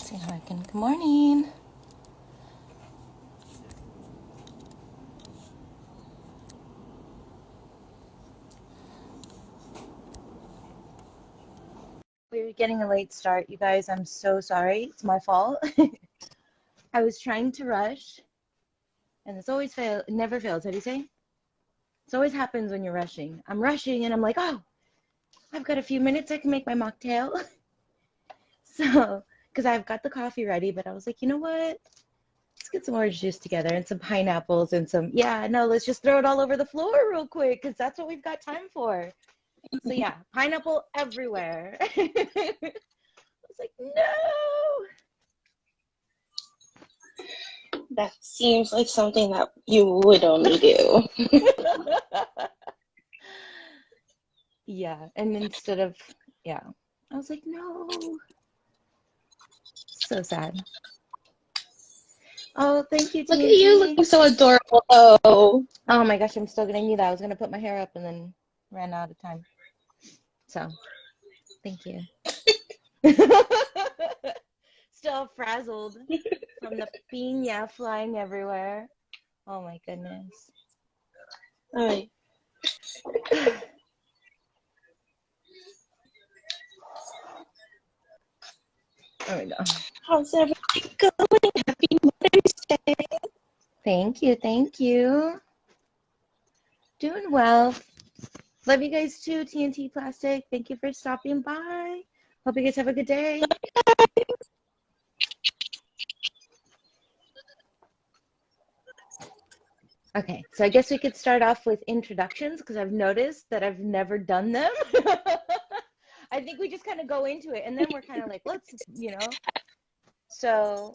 See how I can. Good morning. We're getting a late start, you guys. I'm so sorry. It's my fault. I was trying to rush, and this always fails. It never fails. How do you say? It always happens when you're rushing. I'm rushing, and I'm like, oh, I've got a few minutes. I can make my mocktail. So, because I've got the coffee ready, but I was like, you know what? Let's get some orange juice together and some pineapples and some, yeah, no, let's just throw it all over the floor real quick because that's what we've got time for. So, yeah, pineapple everywhere. I was like, no. That seems like something that you would only do. Yeah, and instead of, yeah, I was like, no. So sad. Oh, thank you, Look at you TNT. looking so adorable. Oh, Oh my gosh, I'm still gonna need that. I was gonna put my hair up and then ran out of time. So, thank you. Still frazzled from the piña flying everywhere. Oh my goodness. hi. There we go. How's everything going? Happy Mother's Day. Thank you, thank you. Doing well. Love you guys too, TNT Plastic. Thank you for stopping by. Hope you guys have a good day. Okay, so I guess we could start off with introductions because I've noticed that I've never done them. I think we just kind of go into it and then we're kind of like, let's, So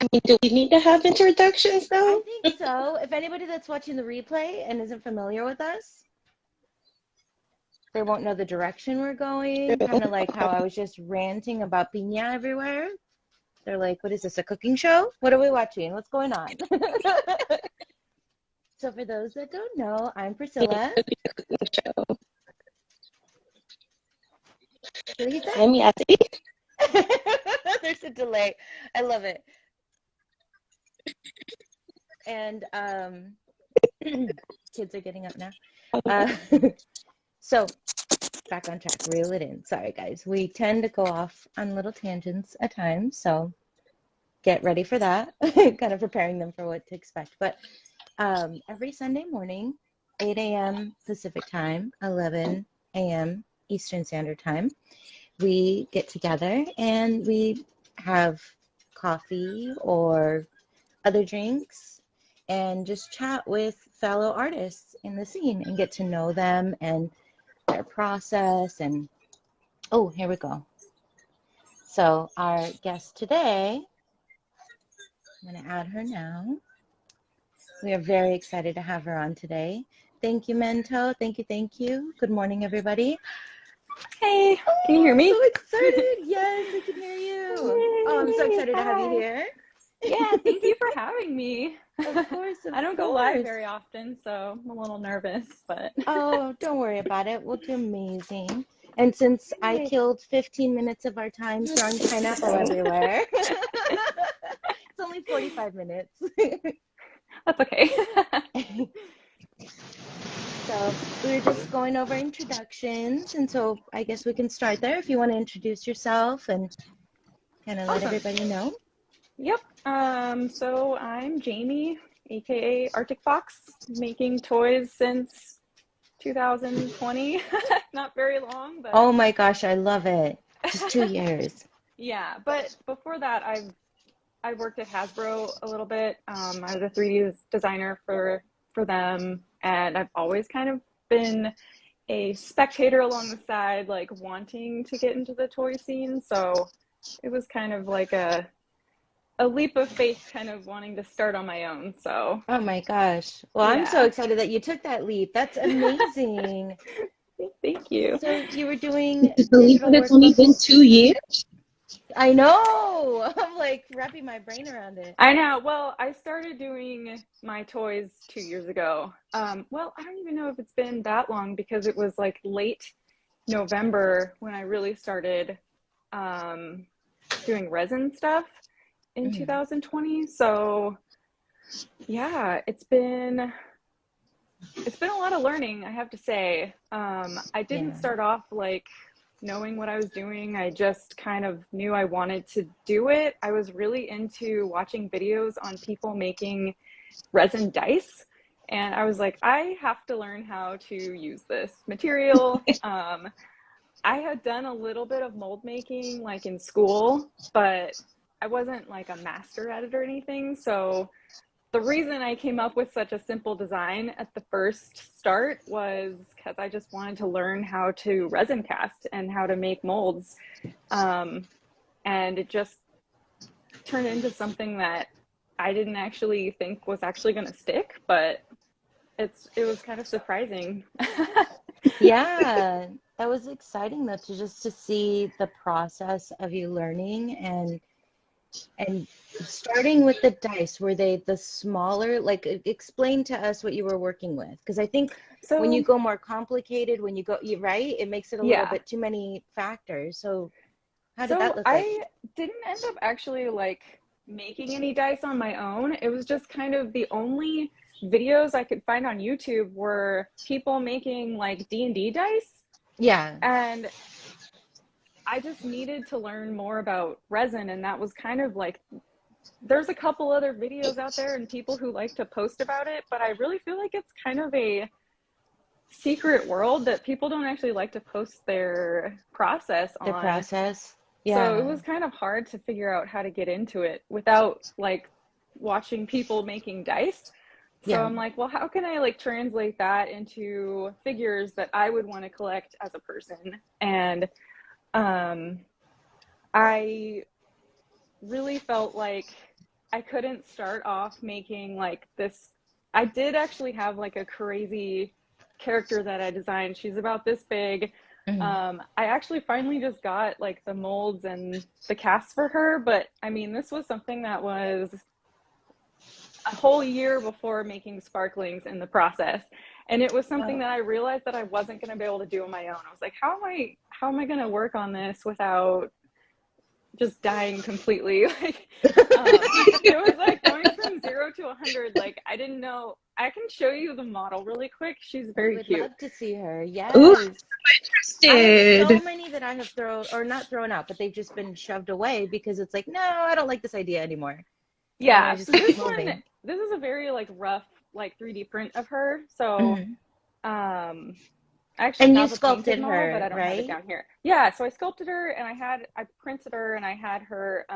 I mean, do we need to have introductions I though? think so. If anybody that's watching the replay and isn't familiar with us, they won't know the direction we're going, kind of like how I was just ranting about piña everywhere. They're like, what is this, a cooking show? What are we watching? What's going on? So for those that don't know, I'm Priscilla. What did you say? I'm Yati. There's a delay. I love it. And kids are getting up now. So back on track, reel it in. Sorry, guys. We tend to go off on little tangents at times, so get ready for that. Kind of preparing them for what to expect. But every Sunday morning, 8 a.m. Pacific time, 11 a.m. Eastern Standard Time, we get together and we have coffee or other drinks and just chat with fellow artists in the scene and get to know them and their process. And oh, here we go. So our guest today, I'm going to add her now. We are very excited to have her on today. Thank you, Mento. Thank you, thank you. Good morning, everybody. Hey, can you hear me? I'm so excited. Yes, I can hear you. Oh, I'm so excited to have you here. Yeah, thank you for having me. Of course, I don't go live very often, so I'm a little nervous, but. Oh, don't worry about it. We'll do amazing. And since I killed 15 minutes of our time throwing pineapple everywhere, it's only 45 minutes. That's okay. So we were just going over introductions, and so I guess we can start there if you want to introduce yourself and kind of let everybody know. Yep. So I'm Jamie, aka ArtiqFox, making toys since 2020. Not very long, but. Oh my gosh, I love it. Just 2 years. Yeah, but before that, I worked at Hasbro a little bit. I was a 3D designer for them, and I've always kind of been a spectator along the side, like wanting to get into the toy scene. So it was kind of like a leap of faith, kind of wanting to start on my own. So. Oh my gosh. Well, yeah. I'm so excited that you took that leap. That's amazing. Thank you. So you were doing digital work. It's only been 2 years. I know. I'm like wrapping my brain around it. I know. Well, I started doing my toys 2 years ago. Well, I don't even know if it's been that long because it was like late November when I really started doing resin stuff in Mhm. 2020. So yeah, it's been a lot of learning, I have to say. I didn't Yeah. start off like knowing what I was doing. I just kind of knew I wanted to do it. I was really into watching videos on people making resin dice. And I was like, I have to learn how to use this material. I had done a little bit of mold making like in school, but I wasn't like a master at it or anything. So the reason I came up with such a simple design at the first start was because I just wanted to learn how to resin cast and how to make molds. Um, and it just turned into something that I didn't actually think was actually going to stick, but it was kind of surprising. Yeah, that was exciting though to just to see the process of you learning and starting with the dice. Were they the smaller, like explain to us what you were working with? Because I think when you So, go more complicated, when you go, you right, it makes it a little yeah. bit too many factors. So how did that So look like? I didn't end up actually like making any dice on my own. It was just kind of the only videos I could find on YouTube were people making like D&D dice. Yeah. And I just needed to learn more about resin. And that was kind of like, there's a couple other videos out there and people who like to post about it, but I really feel like it's kind of a secret world that people don't actually like to post their process The on. process. So it Yeah. was kind of hard to figure out how to get into it without like watching people making dice. So Yeah. I'm like, well, how can I like translate that into figures that I would want to collect as a person? And um, I really felt like I couldn't start off making like this. I did actually have like a crazy character that I designed. She's about this big. Mhm. I actually finally just got like the molds and the cast for her, but I mean, this was something that was a whole year before making sparklings in the process. And it was something Oh. that I realized that I wasn't going to be able to do on my own. I was like, how am I going to work on this without just dying completely? Like, it was like going from 0 to 100. Like, I didn't know. I can show you the model really quick. She's I very would cute. love to see her. Ooh, Yes. I have so interested. many that I have thrown or not thrown out, but they've just been shoved away because it's like, no, I don't like this idea anymore. And then I Yeah, just so keep this one, moving. this is a very like rough, like 3D print of her. So, Mhm. um, I actually And you have a painted sculpted model, but her, I don't have it right? down here. Yeah, so I sculpted her and I printed her and I had her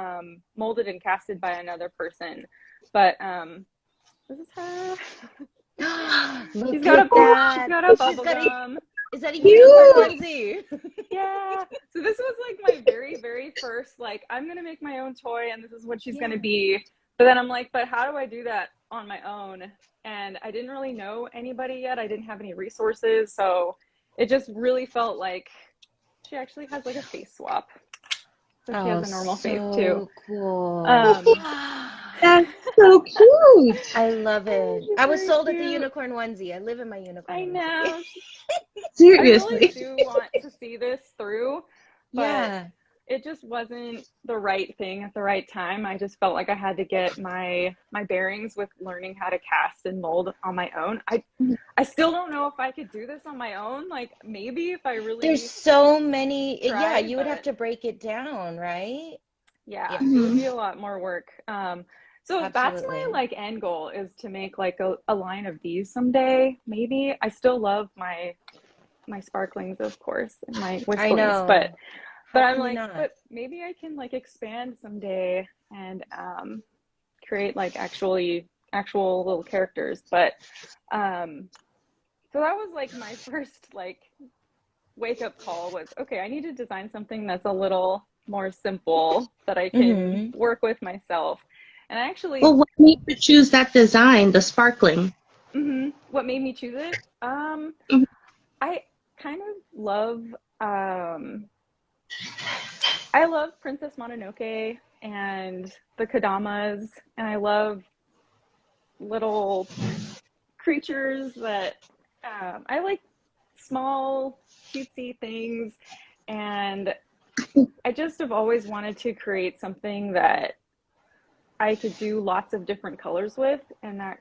molded and casted by another person. But this is her. Look She's at that. got a She's bubble got a, gum. is that a unicorn Cute. onesie? Yeah. So this was like my very, very first, like, I'm gonna make my own toy and this is what she's gonna Yeah. be. But then I'm like, but how do I do that on my own? And I didn't really know anybody yet. I didn't have any resources. So it just really felt like she actually has like a face swap. So she has Oh, a normal face too. so cool. Um, That's so cute. I love it. she's I was very sold at the cute. unicorn onesie. I live in my unicorn I onesie. know. I really Seriously. do want to see this through, but Yeah. it just wasn't the right thing at the right time. I just felt like I had to get my bearings with learning how to cast and mold on my own. I still don't know if I could do this on my own. Like maybe if I There's really so many. Yeah, tried, you would have but to break it down, right? yeah, Yeah, it would Mhm. be a lot more work. So that's my absolutely. like end goal is to make like a line of these someday. Maybe I still love my sparklings, of course, and my I whistlings, know. but How I'm can you like, not? but maybe I can like expand someday and create like actual little characters. But um, so that was like my first like wake up call was okay, I need to design something that's a little more simple that I can Hmm. work with myself. And I actually, Well, what made you choose that design, the sparkling? what made me choose it? Mhm. I kind of love um, I love Princess Mononoke and the Kadamas, and I love little creatures that I like small, cutesy things. And I just have always wanted to create something that I could do lots of different colors with, and that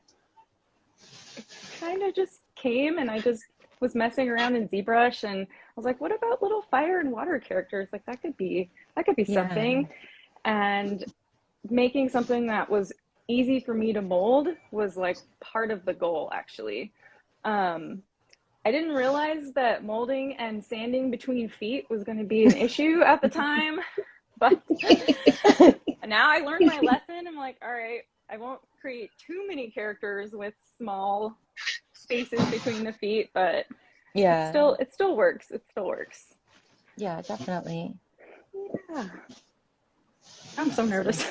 kind of just came, and I just was messing around in ZBrush, and I was like, what about little fire and water characters? Like that could be Yeah. something. And making something that was easy for me to mold was like part of the goal, actually. I didn't realize that molding and sanding between feet was going to be an issue at the time, but now I learned my lesson. I'm like, all right, I won't create too many characters with small spaces between the feet, but Yeah. it still works. It still works. Yeah, definitely. Yeah. I'm so nervous.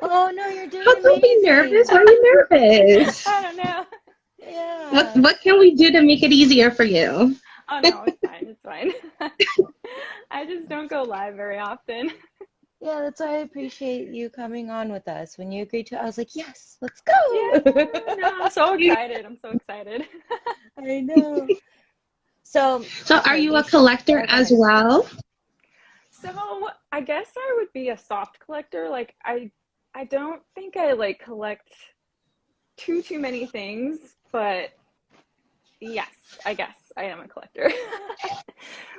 Oh no, you're doing Don't be amazing. nervous. Why are you nervous? I don't know. Yeah. What can we do to make it easier for you? Oh no, it's fine. It's fine. I just don't go live very often. Yeah, that's why I appreciate you coming on with us. When you agreed to, I was like, yes, let's go. Yeah, no, I'm so excited. I'm so excited. I know. So Are you a collector as well? So I guess I would be a soft collector. Like I don't think I like collect too many things, but yes, I guess I am a collector.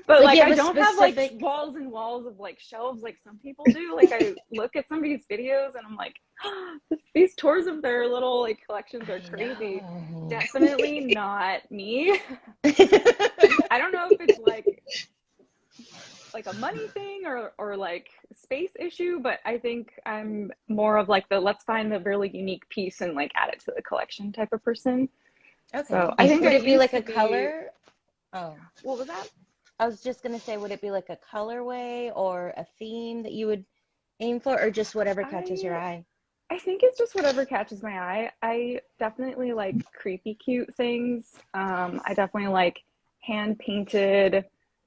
But like I don't have like walls and walls of like shelves like some people do. Like I look at somebody's videos and I'm like, oh, these tours of their little like collections are crazy. Definitely not me. I don't know if it's like a money thing or like space issue, but I think I'm more of like the let's find the really unique piece and like add it to the collection type of person. Okay. So I think would it be like a color? Oh, what was that? I was just gonna say, would it be like a colorway or a theme that you would aim for, or just whatever catches your eye? I think it's just whatever catches my eye. I definitely like creepy cute things. I definitely like hand painted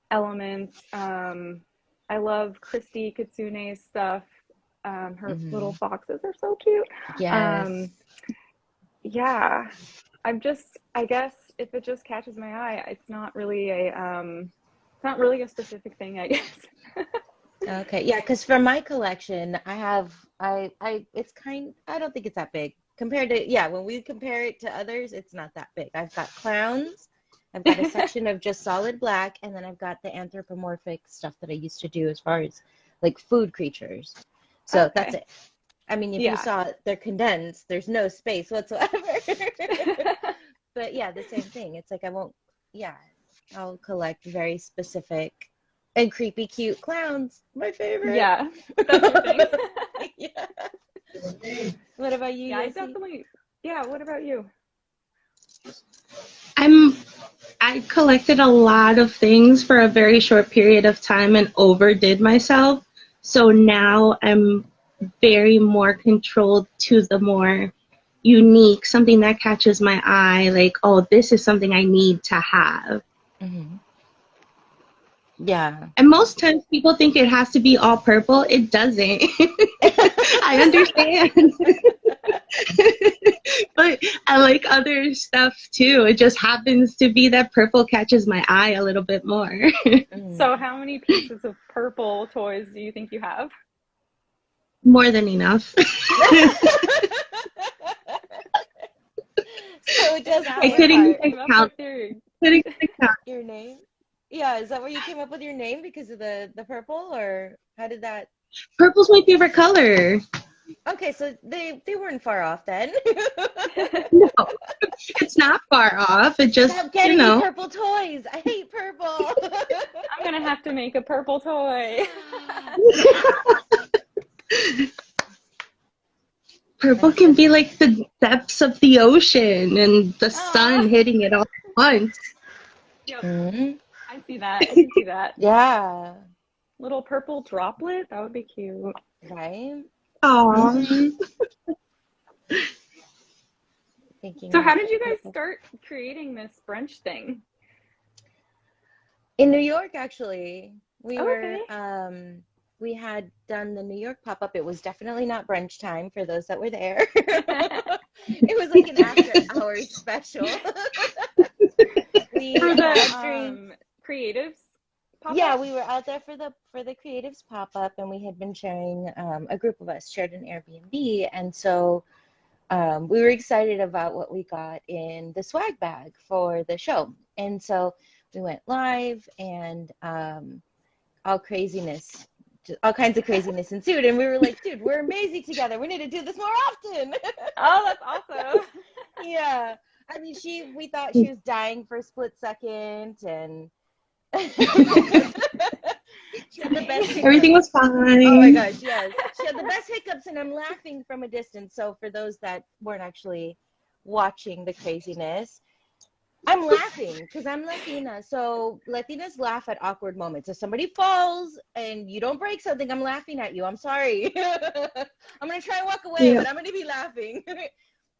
elements. I love Christy Kitsune's stuff. Her little foxes are so cute. Yes. Yeah. I guess if it just catches my eye, it's not really a specific thing, I guess. Okay. Yeah, because for my collection, I don't think it's that big compared to, yeah, when we compare it to others, it's not that big. I've got clowns. I've got a section of just solid black, and then I've got the anthropomorphic stuff that I used to do as far as like food creatures. So that's it. I mean, if you saw it, they're condensed. There's no space whatsoever. But yeah, the same thing. It's like I'll collect very specific and creepy cute clowns. My favorite. Yeah, that's your thing. Yeah. What about you? Yeah, what about you? I collected a lot of things for a very short period of time and overdid myself. So now I'm very more controlled to the more unique, something that catches my eye, like, oh, this is something I need to have. Mm-hmm. Yeah. And most times people think it has to be all purple. It doesn't. I understand. But I like other stuff too. It just happens to be that purple catches my eye a little bit more. So how many pieces of purple toys do you think you have? More than enough. So it does I couldn't count. Your name? Yeah, is that where you came up with your name because of the purple, or how did that? Purple's my favorite color. Okay, so they weren't far off then. No, it's not far off. It just, Stop getting me purple toys. I hate purple. I'm gonna have to make a purple toy. Purple can be like the depths of the ocean and the sun hitting it all at once. Yep. Mm-hmm. I see that. I can see that. Yeah. Little purple droplet. That would be cute. Right? Aww. So how did you guys start creating this brunch thing? In New York, actually. We had done the New York pop-up. It was definitely not brunch time for those that were there. It was like an after-hours special. For the creatives Yeah, pop-up? we were out there for the creatives pop up, and we had been sharing a group of us shared an Airbnb, and so we were excited about what we got in the swag bag for the show, and so we went live, and all craziness, all kinds of craziness ensued, and we were like, dude, we're amazing together. We need to do this more often. Oh, that's awesome. Yeah, I mean, we thought she was dying for a split second, and she had the best Everything hiccups. was fine. Oh my gosh, yes. She had the best hiccups, and I'm laughing from a distance. So for those that weren't actually watching the craziness, I'm laughing because I'm Latina. So Latinas laugh at awkward moments. If somebody falls and you don't break something, I'm laughing at you. I'm sorry. I'm going to try and walk away, Yeah. but I'm going to be laughing.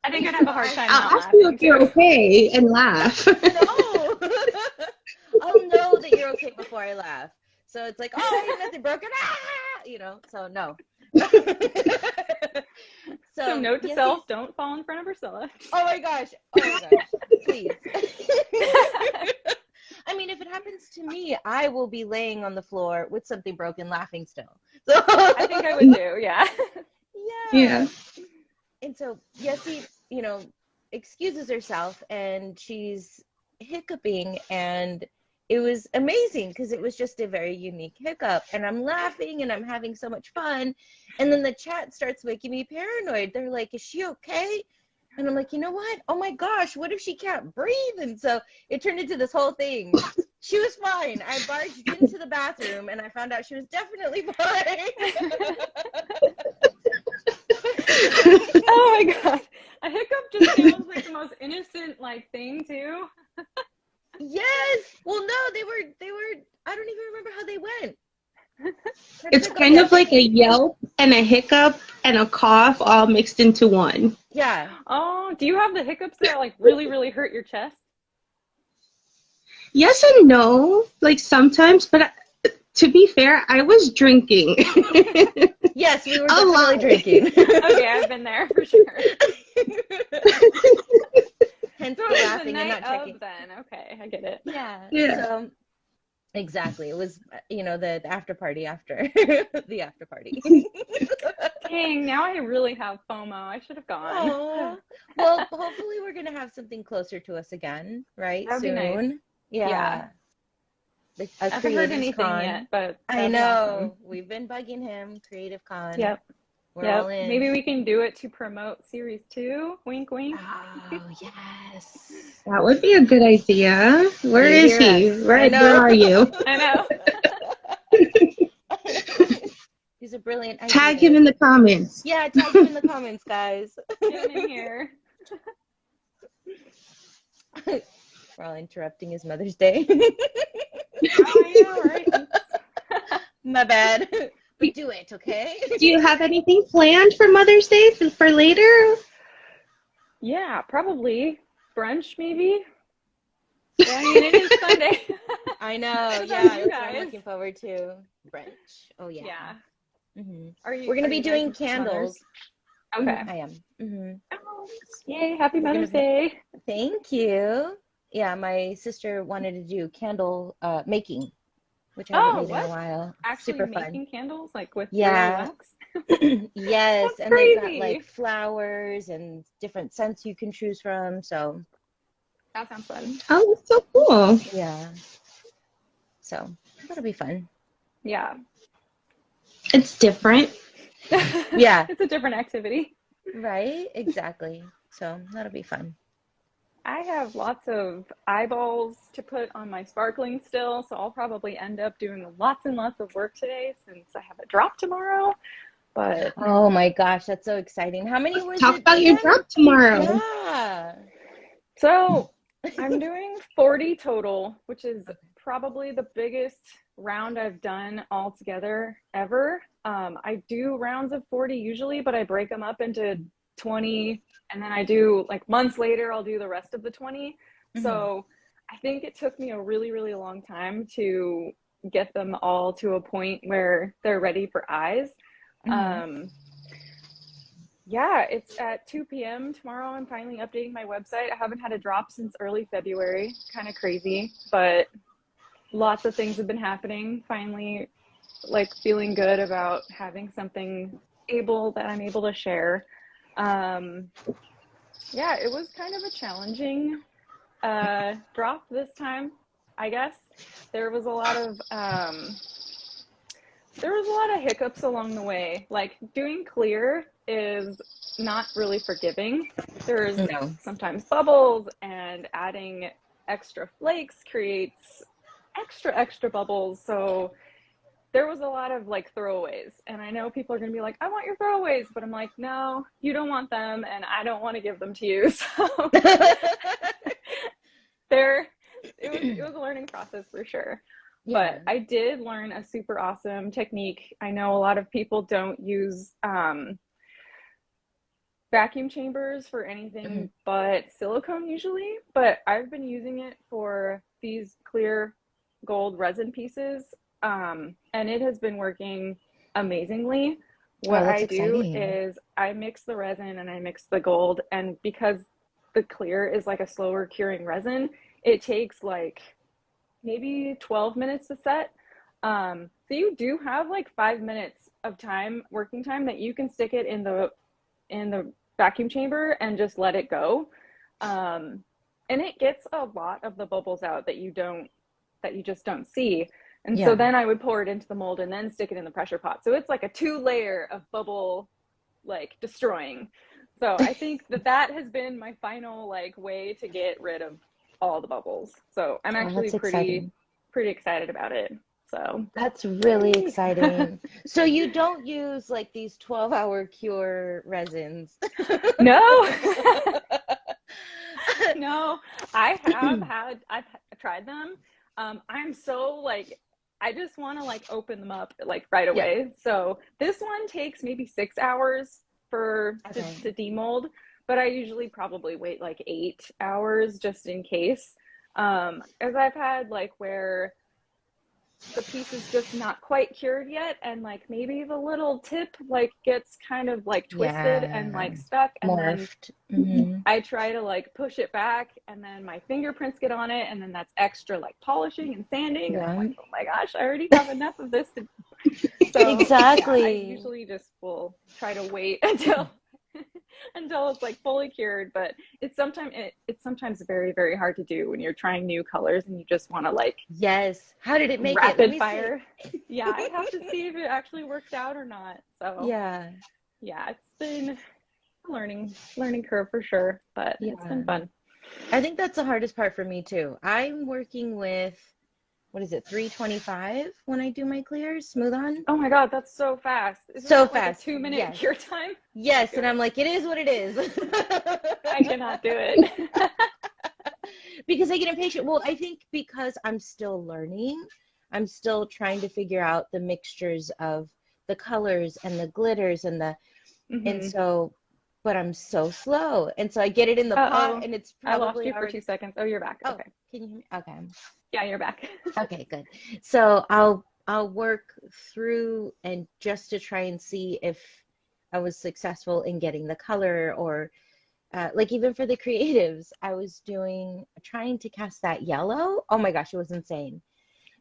I think I'd have a hard time I'll not ask you laughing if you're too. okay and laugh. No. I'll know that you're okay before I laugh. So it's like, oh, ain't nothing broken. Ah! So no. So So note to yes, self, don't fall in front of Priscilla. oh my gosh. Oh my gosh. Please. I mean, if it happens to me, I will be laying on the floor with something broken, laughing still. So I think I would too, yeah. yeah. Yeah. And so Yessie, excuses herself, and she's hiccuping, and it was amazing because it was just a very unique hiccup, and I'm laughing and I'm having so much fun, and then the chat starts making me paranoid. They're like, is she okay? And I'm like, you know what, oh my gosh, what if she can't breathe? And so it turned into this whole thing. She was fine. I barged into the bathroom and I found out she was definitely fine. Oh my god. A hiccup just sounds like the most innocent thing too. Yes. Well, no, they were, I don't even remember how they went. It's kind of like a yelp and a hiccup and a cough all mixed into one. Yeah. Oh, do you have the hiccups that really, really hurt your chest? Yes and no, sometimes, but to be fair, I was drinking. Yes, we were A definitely lot. drinking. Okay, I've been there for sure. Hence So the it was the laughing and night not checking. of then. Okay, I get it. Yeah. Yeah. So exactly. It was, the after party after the after party. Dang, now I really have FOMO. I should have gone. Oh. Well, hopefully we're gonna have something closer to us again, right? That would be nice. Soon. Yeah. I A haven't heard Creatives anything Con. yet, but I that'd be know. awesome. We've been bugging him. Creative Con. Yep. We're all in. Maybe we can do it to promote series 2. Wink, wink. Oh, yes. That would be a good idea. Where You is hear he? us. Where I are you? I know. These are brilliant ideas. Tag him in the comments. Yeah, tag him in the comments, guys. Get him in here. We're all interrupting his Mother's Day. Oh, yeah, right. My bad. But do it, okay? Do you have anything planned for Mother's Day for later? Yeah, probably. Brunch, maybe? Yeah, I mean, it is Sunday. I know. What Yeah, about you that's what I'm guys? looking forward to. Brunch. Oh, yeah. Yeah. Hmm. We're We're going to be you guys doing mothers? candles. Okay. I am. Hmm. Oh, yay, happy We're gonna Mother's be- Day. Thank you. Yeah, my sister wanted to do candle making, which I haven't Oh, made in a what? while. Actually Super making fun. candles, with Yeah. real wax? Yes, That's and they've got crazy. flowers and different scents you can choose from. So That sounds fun. Oh, that's so cool. yeah, so that'll be fun. Yeah. It's different. Yeah, It's a different activity. right, exactly. So that'll be fun. I have lots of eyeballs to put on my sparkling still, so I'll probably end up doing lots and lots of work today since I have a drop tomorrow. But Oh my gosh, that's so exciting. How many was Talk it about your again? drop tomorrow. Yeah. so I'm doing 40 total, which is probably the biggest round I've done all together ever. I do rounds of 40 usually, but I break them up into 20, and then I do months later, I'll do the rest of the 20. Mhm. So I think it took me a really, really long time to get them all to a point where they're ready for eyes. Mhm. Yeah, it's at 2 p.m. tomorrow. I'm finally updating my website. I haven't had a drop since early February. Kind of crazy, but lots of things have been happening. Finally, like feeling good about having something that I'm able to share. Um, yeah, it was kind of a challenging drop this time, I guess. There was a lot of hiccups along the way. Like doing clear is not really forgiving. There's No. sometimes bubbles, and adding extra flakes creates extra bubbles. So there was a lot of like throwaways, and I know people are going to be like, I want your throwaways, but I'm like, no, you don't want them, and I don't want to give them to you. So there, it was a learning process for sure. Yeah. But I did learn a super awesome technique. I know a lot of people don't use vacuum chambers for anything but silicone usually, but I've been using it for these clear gold resin pieces, and it has been working amazingly. Oh, What that's I do exciting. is I mix the resin and I mix the gold, and because the clear is like a slower curing resin, it takes like maybe 12 minutes to set. So you do have like 5 minutes of working time, that you can stick it in the vacuum chamber and just let it go. And it gets a lot of the bubbles out that you just don't see. And so Yeah. then I would pour it into the mold and then stick it in the pressure pot. So it's like a 2-layer of bubble like destroying. So I think that has been my final like way to get rid of all the bubbles. So I'm Oh, actually that's exciting. pretty excited about it. So That's really yay. exciting. So you don't use like these 12-hour cure resins. No. No, I've tried them. I'm so like, I just want to like open them up like right Yeah. away. So this one takes maybe 6 hours Okay. to demold, but I usually probably wait like 8 hours just in case. As I've had like where the piece is just not quite cured yet, and like maybe the little tip like gets kind of like twisted and Yeah. like stuck, and then Morphed. Hmm. I try to like push it back, and then my fingerprints get on it, and then that's extra like polishing and sanding, and I'm Yeah. like, oh my gosh, I already have enough of this so yeah, I Exactly. usually just will try to wait until it's like fully cured, but it's sometimes very, very hard to do when you're trying new colors and you just want to like Yes. How did it make it? Let rapid me see. fire. Yeah, I have to see if it actually worked out or not. So Yeah. yeah, it's been a learning curve for sure, but it's Yeah. been fun. I think that's the hardest part for me too. I'm working with, what is it, 325 when I do my clears, smooth on? Oh my God, that's so fast. Isn't So that like a fast. 2 minute Yes. cure time? Oh my Yes. And I'm goodness. like, it is what it is. I cannot do it. Because I get impatient. Well, I think because I'm still learning, I'm still trying to figure out the mixtures of the colors and the glitters and Hmm. so, but I'm so slow. And so I get it in the pot Uh-oh. and it's I lost probably you for already, 2 seconds. Oh, you're back. oh, Okay. can you hear me? Okay. Yeah, you're back. Okay, good. So I'll work through and just to try and see if I was successful in getting the color or like even for the creatives, I was trying to cast that yellow. Oh my gosh, it was insane.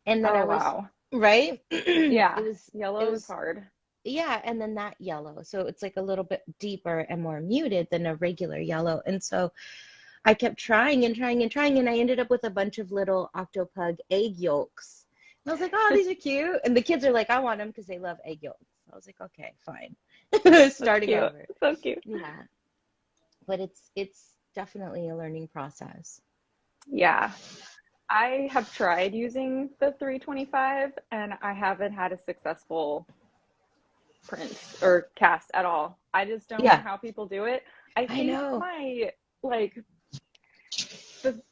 And then I Oh, was, wow. right? Yeah, It yellow is was, hard. yeah. And then that yellow. So it's like a little bit deeper and more muted than a regular yellow. And so I kept trying and trying and trying. And I ended up with a bunch of little octopug egg yolks. And I was like, oh, these are cute. And the kids are like, I want them because they love egg yolks. I was like, okay, fine. That's Starting cute. over. So cute. Yeah. But it's definitely a learning process. Yeah. I have tried using the 325 and I haven't had a successful print or cast at all. I just don't know Yeah, how people do it. I I think know. my like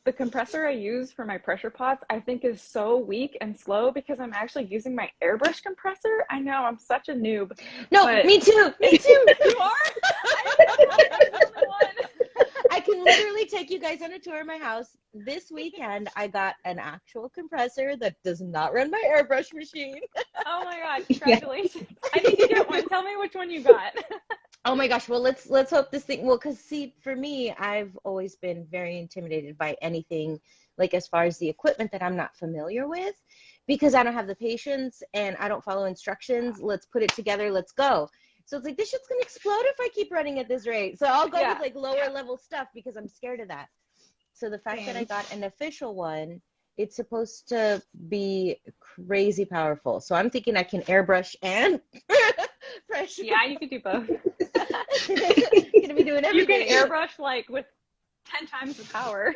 the compressor I use for my pressure pots, I think is so weak and slow because I'm actually using my airbrush compressor. I know I'm such a noob, No, but me too. Me too. you are? I feel like I'm the only one. I can literally take you guys on a tour of my house. This weekend, I got an actual compressor that does not run my airbrush machine. Oh my God, Yeah. congratulations. I need to get one. Tell me which one you got. Oh my gosh, well let's hope this thing, well, because see, for me, I've always been very intimidated by anything like as far as the equipment that I'm not familiar with, because I don't have the patience and I don't follow instructions. Let's put it together, let's go. So it's like this shit's gonna explode if I keep running at this rate. So I'll go with Yeah, like lower level stuff because I'm scared of that. So the fact that I same. got an official one, it's supposed to be crazy powerful. So I'm thinking I can airbrush and pressure. Yeah, you could do both. Gonna be doing You can everything. airbrush like with 10 times the power.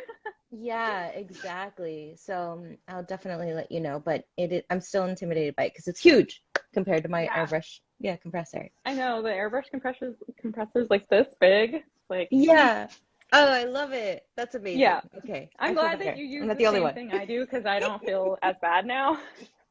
Yeah, exactly. So I'll definitely let you know, but I'm still intimidated by it because it's huge compared to my Yeah, airbrush, yeah, compressor. I know the airbrush compressors like this big. Like, Yeah. Oh, I love it. That's amazing. yeah. Okay, I I'm feel glad that better. you I'm use not the the only same one. thing I do because I don't feel as bad now.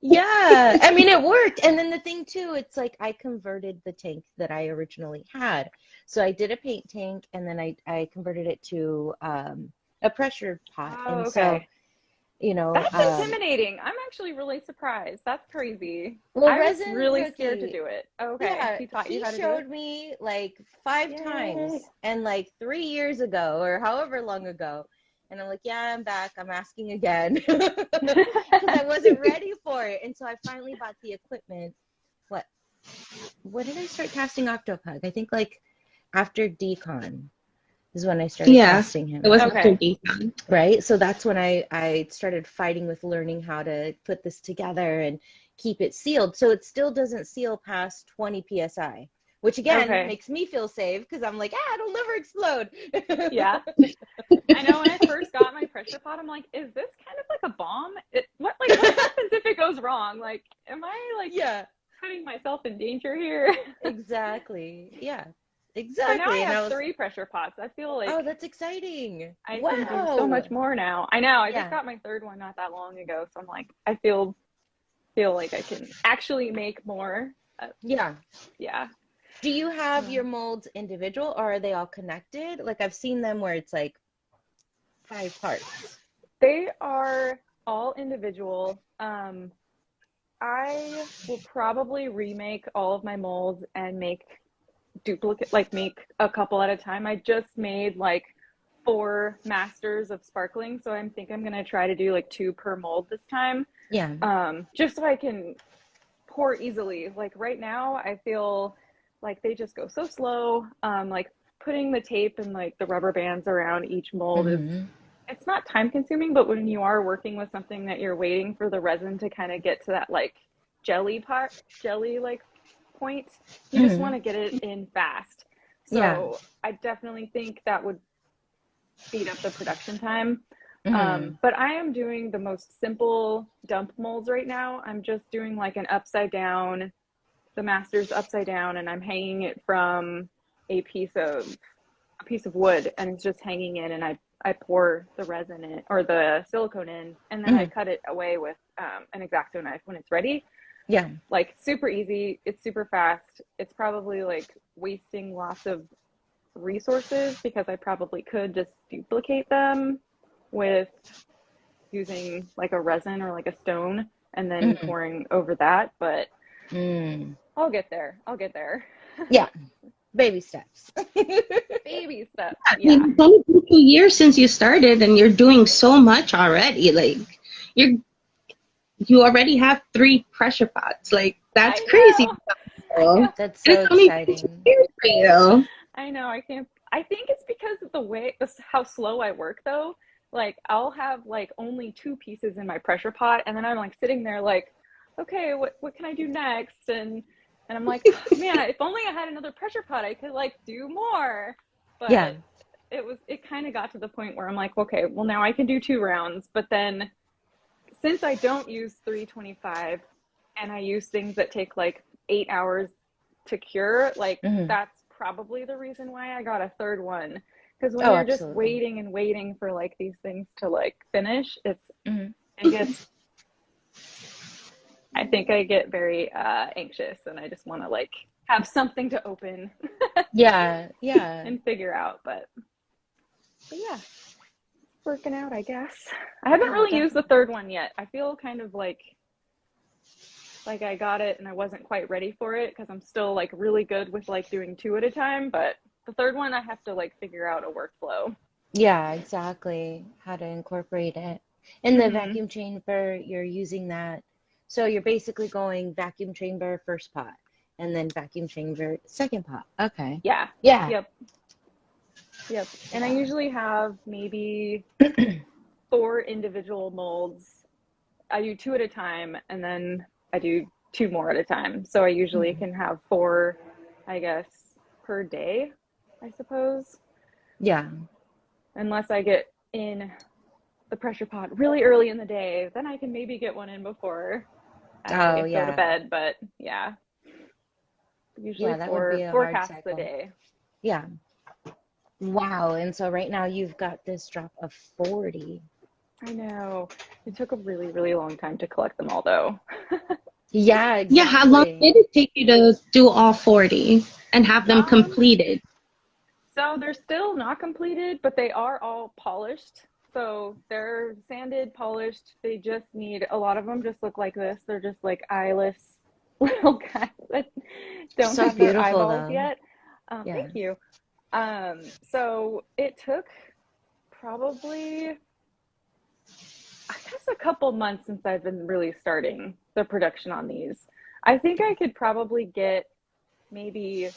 Yeah, I mean, it worked. And then the thing too, it's like I converted the tank that I originally had. So I did a paint tank and then I converted it to a pressure pot. Oh, And so, okay. you know, That's intimidating. I'm actually really surprised. That's crazy. well, I was Resin really scared to Rookie, do it. Okay. yeah, He taught you he how to do it? showed me like 5 times Yay. and like 3 years ago or however long ago. And I'm like, yeah, I'm back. I'm asking again because I wasn't ready for it. And so I finally bought the equipment. What what did I start casting Octopug? I think like after decon is when I started Yeah, casting it him. was after Okay. decon. Right? So that's when I started fighting with learning how to put this together and keep it sealed. So it still doesn't seal past 20 psi, which again Okay. makes me feel safe because I'm like, it'll never Yeah. explode. I know when I first got my pressure pot, I'm like, is this kind of like a bomb? What happens if it goes wrong? Like, am I like Yeah, putting myself in danger here? exactly. Yeah, So now I exactly. And have I was, 3 pressure pots. I feel oh, like that's exciting. I can do so Wow. much more now. I know. I just Yeah, got my third one not that long ago, so I'm like, I feel like I can actually make more. Uh, yeah. yeah. Do you have Uh, your molds individual or are they all connected? Like I've seen them where it's like 5 parts. they are all individual. I will probably remake all of my molds and make a couple at a time. I just made like 4 masters of sparkling, so I'm gonna try to do like 2 per mold this time. Yeah. Just so I can pour easily. Like right now, I feel like they just go so slow. Like putting the tape and like the rubber bands around each mold is Hmm. it's not time consuming, but when you are working with something that you're waiting for the resin to kind of get to that like jelly like point, you just want Hmm. to get it in fast. Yeah. So I definitely think that would speed up the production time. Hmm. But I am doing the most simple dump molds right now. I'm just doing like an upside down, the master's upside down, and I'm hanging it from a piece of wood, and it's just hanging in, and I pour the resin in or the silicone in, and then I Hmm. cut it away with an X-Acto knife when it's ready. Yeah. Like super easy, it's super fast. It's probably like wasting lots of resources because I probably could just duplicate them with using like a resin or like a stone and then Hmm. pouring over that, but Mm. I'll get there. I'll get there. Yeah. Baby steps. Baby steps. I Yeah. mean, it's only been 2 years since you started, and you're doing so much already. Like, you're you already have 3 pressure pots. Like, that's I crazy. know. I Girl. know. And That's so it's only been two exciting. years for you. I know. I can't. I think it's because of how slow I work though. Like I'll have like only 2 pieces in my pressure pot, and then I'm like sitting there like, okay, what can I do next? And I'm like, oh, man, if only I had another pressure pot, I could like do more. Yeah. But it kind of got to the point where I'm like, okay, well now I can do 2 rounds, but then since I don't use 325 and I use things that take like 8 hours to cure, like Hmm. that's probably the reason why I got a third one. Because when Oh, you're just absolutely. waiting and waiting for like these things to like finish, Hmm. it gets, I think I get very anxious and I just want to like have something to open Yeah. Yeah. and figure out. But yeah, working out, I guess. I haven't Oh, really used the definitely. third one yet. I feel kind of like like I got it and I wasn't quite ready for it because I'm still like really good with like doing two at a time, but the third one I have to like figure out a workflow. Yeah, exactly. How to incorporate it. In the Hmm. vacuum chamber, you're using that. So you're basically going vacuum chamber first pot and then vacuum chamber second pot. Okay. Yeah. Yeah. Yep. Yep. And I Yeah. usually have maybe four individual molds. I do two at a time and then I do two more at a time. So I usually Mhm. can have four, I guess, per day, I suppose, Yeah. unless I get in the pressure pot really early in the day, then I can maybe get one in before Oh, I go to yeah. bed. But yeah, usually Yeah, that would be a four hard casts a cycle. day. Yeah. Wow. And so right now you've got this drop of 40. I know. It took a really, really long time to collect them all, though. Yeah, Yeah, how long exactly. did it take you to do all 40 and have them Um, completed? so they're still not completed, but they are all polished. So they're sanded, polished. They just need, a lot of them just look like this. They're just like eyeless little guys that don't So have their beautiful eyeballs though. yet. Yeah. Thank you. So it took probably, I guess, a couple months since I've been really starting the production on these. I think I could probably get maybe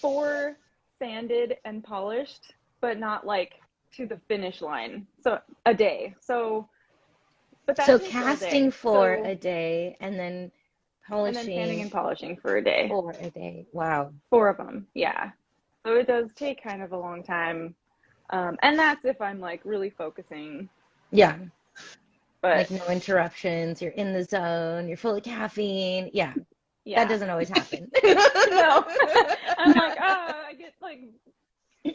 four sanded and polished, but not like to the finish line. So a day. So, but that So takes all casting day. for So, a day and then and then sanding polishing and polishing for a day. for a day. Wow. Four of them. Yeah. So it does take kind of a long time. And that's if I'm like really focusing. Yeah. But Like no interruptions. You're in the zone. You're full of caffeine. Yeah. That yeah, doesn't always happen. no. I'm like, I get like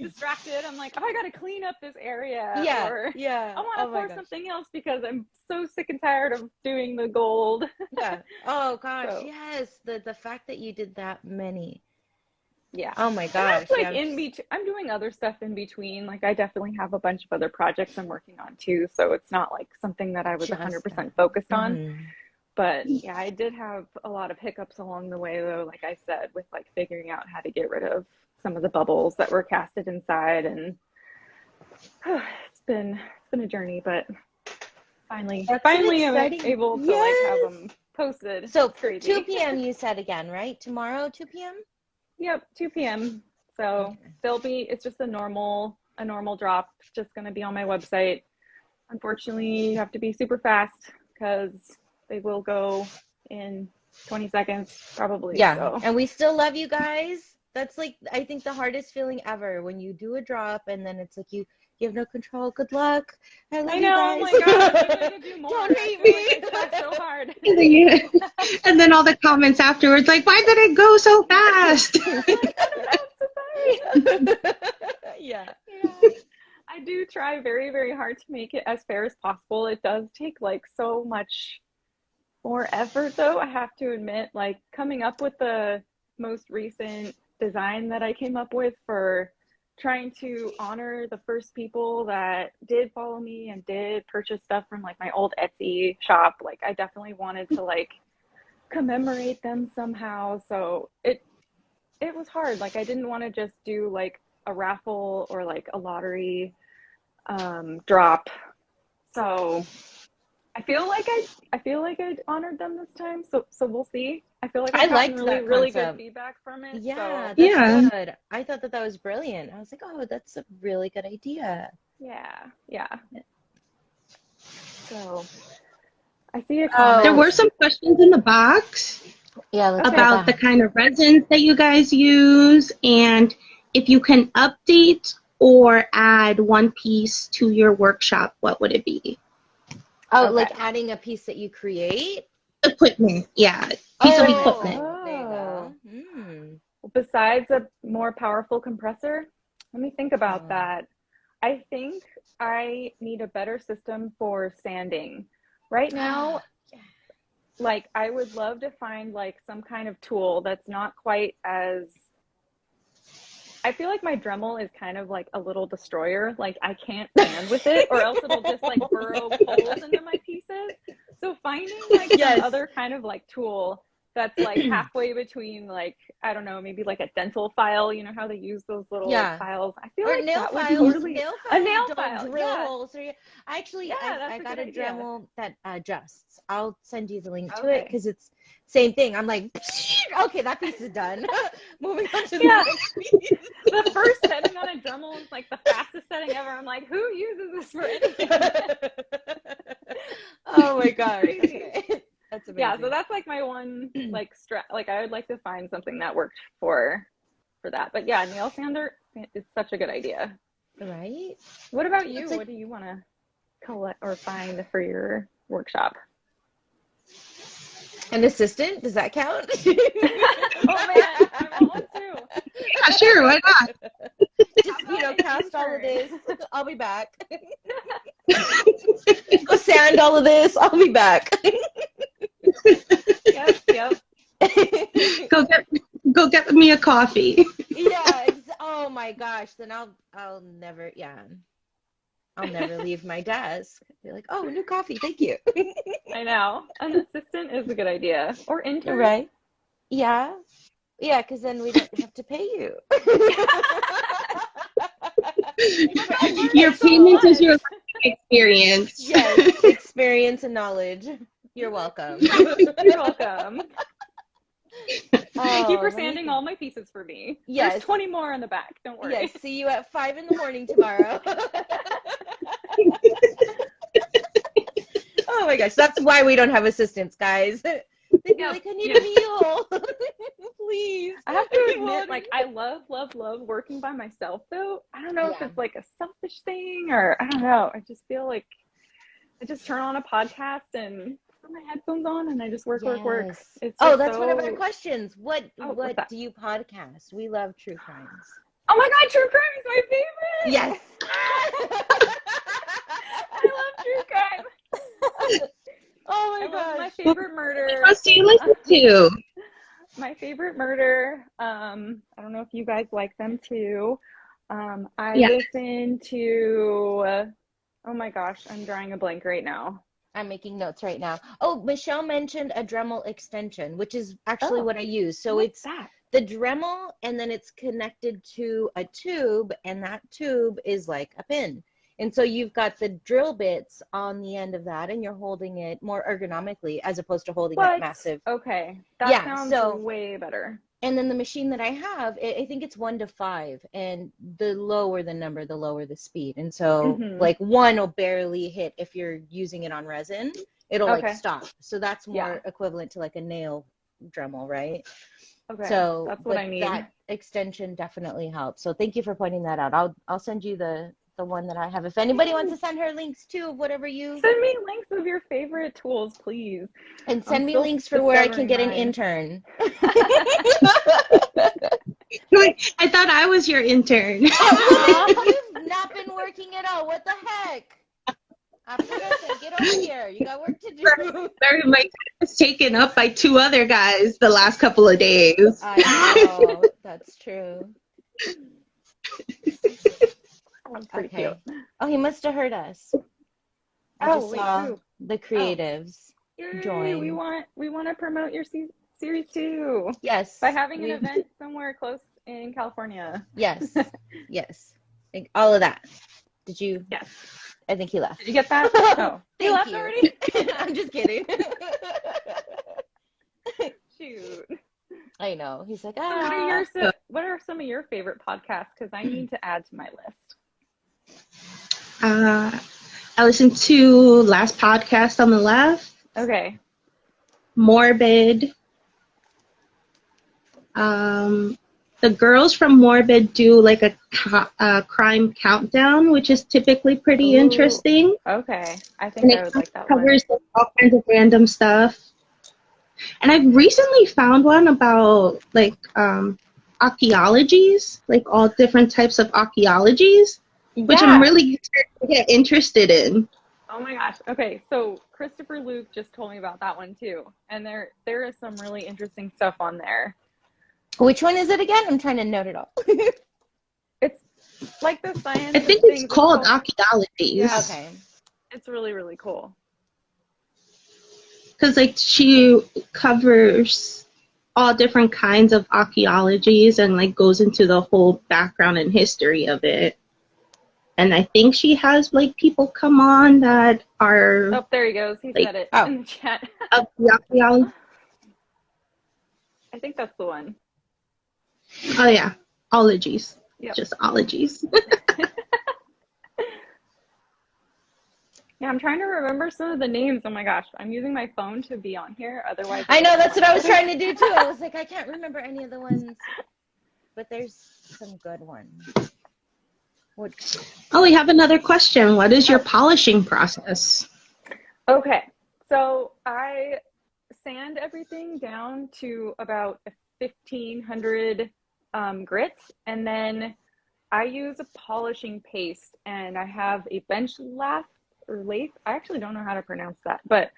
distracted. I'm like, I gotta clean up this area, Yeah. or I Yeah. want to Oh my pour gosh. something else because I'm so sick and tired of doing the gold. Yeah. Oh gosh. So Yes. The fact that you did that many. yeah, Oh my and that's gosh. like Yeah. in between. I'm doing other stuff in between. Like I definitely have a bunch of other projects I'm working on too. So it's not like something that I was Just that. 100% focused on. Hmm. But yeah, I did have a lot of hiccups along the way, though, like I said, with like figuring out how to get rid of some of the bubbles that were casted inside, and it's been a journey, but That's an finally I'm exciting. able to like have Yes. them posted. So It's 2 crazy. p.m. you said again, right? Tomorrow, 2 p.m.? Yep, 2 p.m. So Okay. it's just a normal drop, just going to be on my website. Unfortunately, you have to be super fast because they will go in 20 seconds probably. Yeah, So and we still love you guys. That's like I think the hardest feeling ever when you do a drop and then it's like you have no control. Good luck. I I love you know, I'm guys. like, I need to do more. Don't I hate feel like me. I tried so hard. And then, and then all the comments afterwards, like, why did it go so fast? I'm like, I don't know what to say. Yeah. Yeah. I do try very, very hard to make it as fair as possible. It does take like so much more effort, though, I have to admit. Like coming up with the most recent design that I came up with for trying to honor the first people that did follow me and did purchase stuff from like my old Etsy shop. Like I definitely wanted to like commemorate them somehow. So it was hard. Like I didn't want to just do like a raffle or like a lottery drop. So I feel like I honored them this time. So we'll see. I feel like I I've gotten liked really that really good concept. feedback from it. Yeah, So that's Yeah. good. I thought that was brilliant. I was like, oh, that's a really good idea. yeah, yeah. So I see a There Oh, were comment. some questions in the box yeah, let's go Okay. about the back. kind of resins that you guys use and if you can update or add one piece to your workshop, what would it be? Oh, Okay. like adding a piece that you create? Equipment, yeah, piece of equipment. Oh, there you Oh. go. Hmm. Besides a more powerful compressor, let me think about Oh. that. I think I need a better system for sanding. Right now, like I would love to find like some kind of tool that's not quite as, I feel like my Dremel is kind of like a little destroyer. Like I can't sand with it or else it'll just like burrow holes into my pieces. So finding like Yes. some other kind of like tool that's like halfway between like, I don't know, maybe like a dental file, you know how they use those little Yeah. files. I feel Or like nail that would files. totally Nail a files nail don't file. drill Yeah. holes. Or actually, Yeah, I that's a got good a idea. Dremel that adjusts. I'll send you the link to it Okay. because it's same thing. I'm like, okay, that piece is done. Moving on to the Yeah. next piece. The first setting on a Dremel is like the fastest setting ever. I'm like, who uses this for anything? Oh my gosh. Crazy. Okay. That's amazing. Yeah, so that's like my one like like I would like to find something that worked for that. But yeah, nail sander is such a good idea. Right? What about you? It's like, What do you want to collect or find for your workshop? an assistant? Does that count? Oh man, I want one too. Yeah, sure, why not? Just, cast all of this. I'll be back. Go sand all of this. I'll be back. Yep. Go get me a coffee. Yeah. Oh my gosh. Then I'll never. Yeah. I'll never leave my desk. Be like, oh, new coffee. Thank you. I know. An assistant is a good idea. Or intern. Right. Yeah. Yeah, because then we don't have to pay you. Your payment is your experience. Yes, experience and knowledge. You're welcome. You're welcome. Thank you for Oh, sanding all my pieces for me. Yes. There's 20 more in the back. Don't worry. Yes, see you at 5 a.m. tomorrow. Oh my gosh, that's why we don't have assistants, guys. They'd be like, I need a meal. Please. I have to admit, like, I love working by myself, though. I don't know if it's like a selfish thing or I don't know. I just feel like I just turn on a podcast and put my headphones on and I just work. It's that's one of our questions. What what's do you podcast? We love true crimes. Oh my God, true crime is my favorite. Yes. I love true crime. Oh my I love gosh. my favorite murder. What do you listen to? My favorite murder. I don't know if you guys like them too. I listen to. Oh my gosh, I'm drawing a blank right now. I'm making notes right now. Oh, Michelle mentioned a Dremel extension, which is actually what I use. So it's the Dremel, and then it's connected to a tube, and that tube is like a pin. And so you've got the drill bits on the end of that, and you're holding it more ergonomically as opposed to holding that massive. Okay, that sounds way better. And then the machine that I have, I think it's 1 to 5, and the lower the number, the lower the speed. And so like 1 will barely hit if you're using it on resin. It'll like stop. So that's more equivalent to like a nail Dremel, right? Okay. So that's what I need. That extension definitely helps. So thank you for pointing that out. I'll send you the one that I have. If anybody wants to send her links too of whatever you send me links of your favorite tools, please. And send me links for where I can get an intern. I thought I was your intern. You've not been working at all. What the heck? Get over here. You got work to do. Sorry, my time was taken up by 2 other guys the last couple of days. I know. That's true. That's pretty cute. Oh, he must have heard us. I just saw the creatives join. We want to promote your series too. Yes. By having an event somewhere close in California. Yes. Yes. All of that. Did you? Yes. I think he left. Did you get that? Oh, he left already? I'm just kidding. Shoot. I know. He's like, what are some of your favorite podcasts? Because I need to add to my list. I listened to Last Podcast on the Left. Okay. Morbid. The girls from Morbid do like a crime countdown, which is typically pretty interesting. Okay. I think I would like that one. It covers all kinds of random stuff. And I've recently found one about like archaeologies, like all different types of archaeologies, which I'm really interested in. Oh my gosh. Okay, so Christopher Luke just told me about that one too. And there is some really interesting stuff on there. Which one is it again? I'm trying to note it all. It's like the science. I think it's called archaeologies. Yeah. Okay. It's really, really cool. because like she covers all different kinds of archaeologies and like goes into the whole background and history of it. And I think she has like people come on that are Oh, there he goes. He like said it Oh. in the chat. of the archaeology. I think that's the one. Oh yeah, ologies. Yep. Just ologies. Yeah, I'm trying to remember some of the names. Oh my gosh, I'm using my phone to be on here. Otherwise, I know, that's what I was trying to do too. I was like, I can't remember any of the ones, but there's some good ones. Oh, we have another question. What is your polishing process? Okay, so I sand everything down to about 1,500 grits, and then I use a polishing paste, and I have a bench lathe or lathe. I actually don't know how to pronounce that, but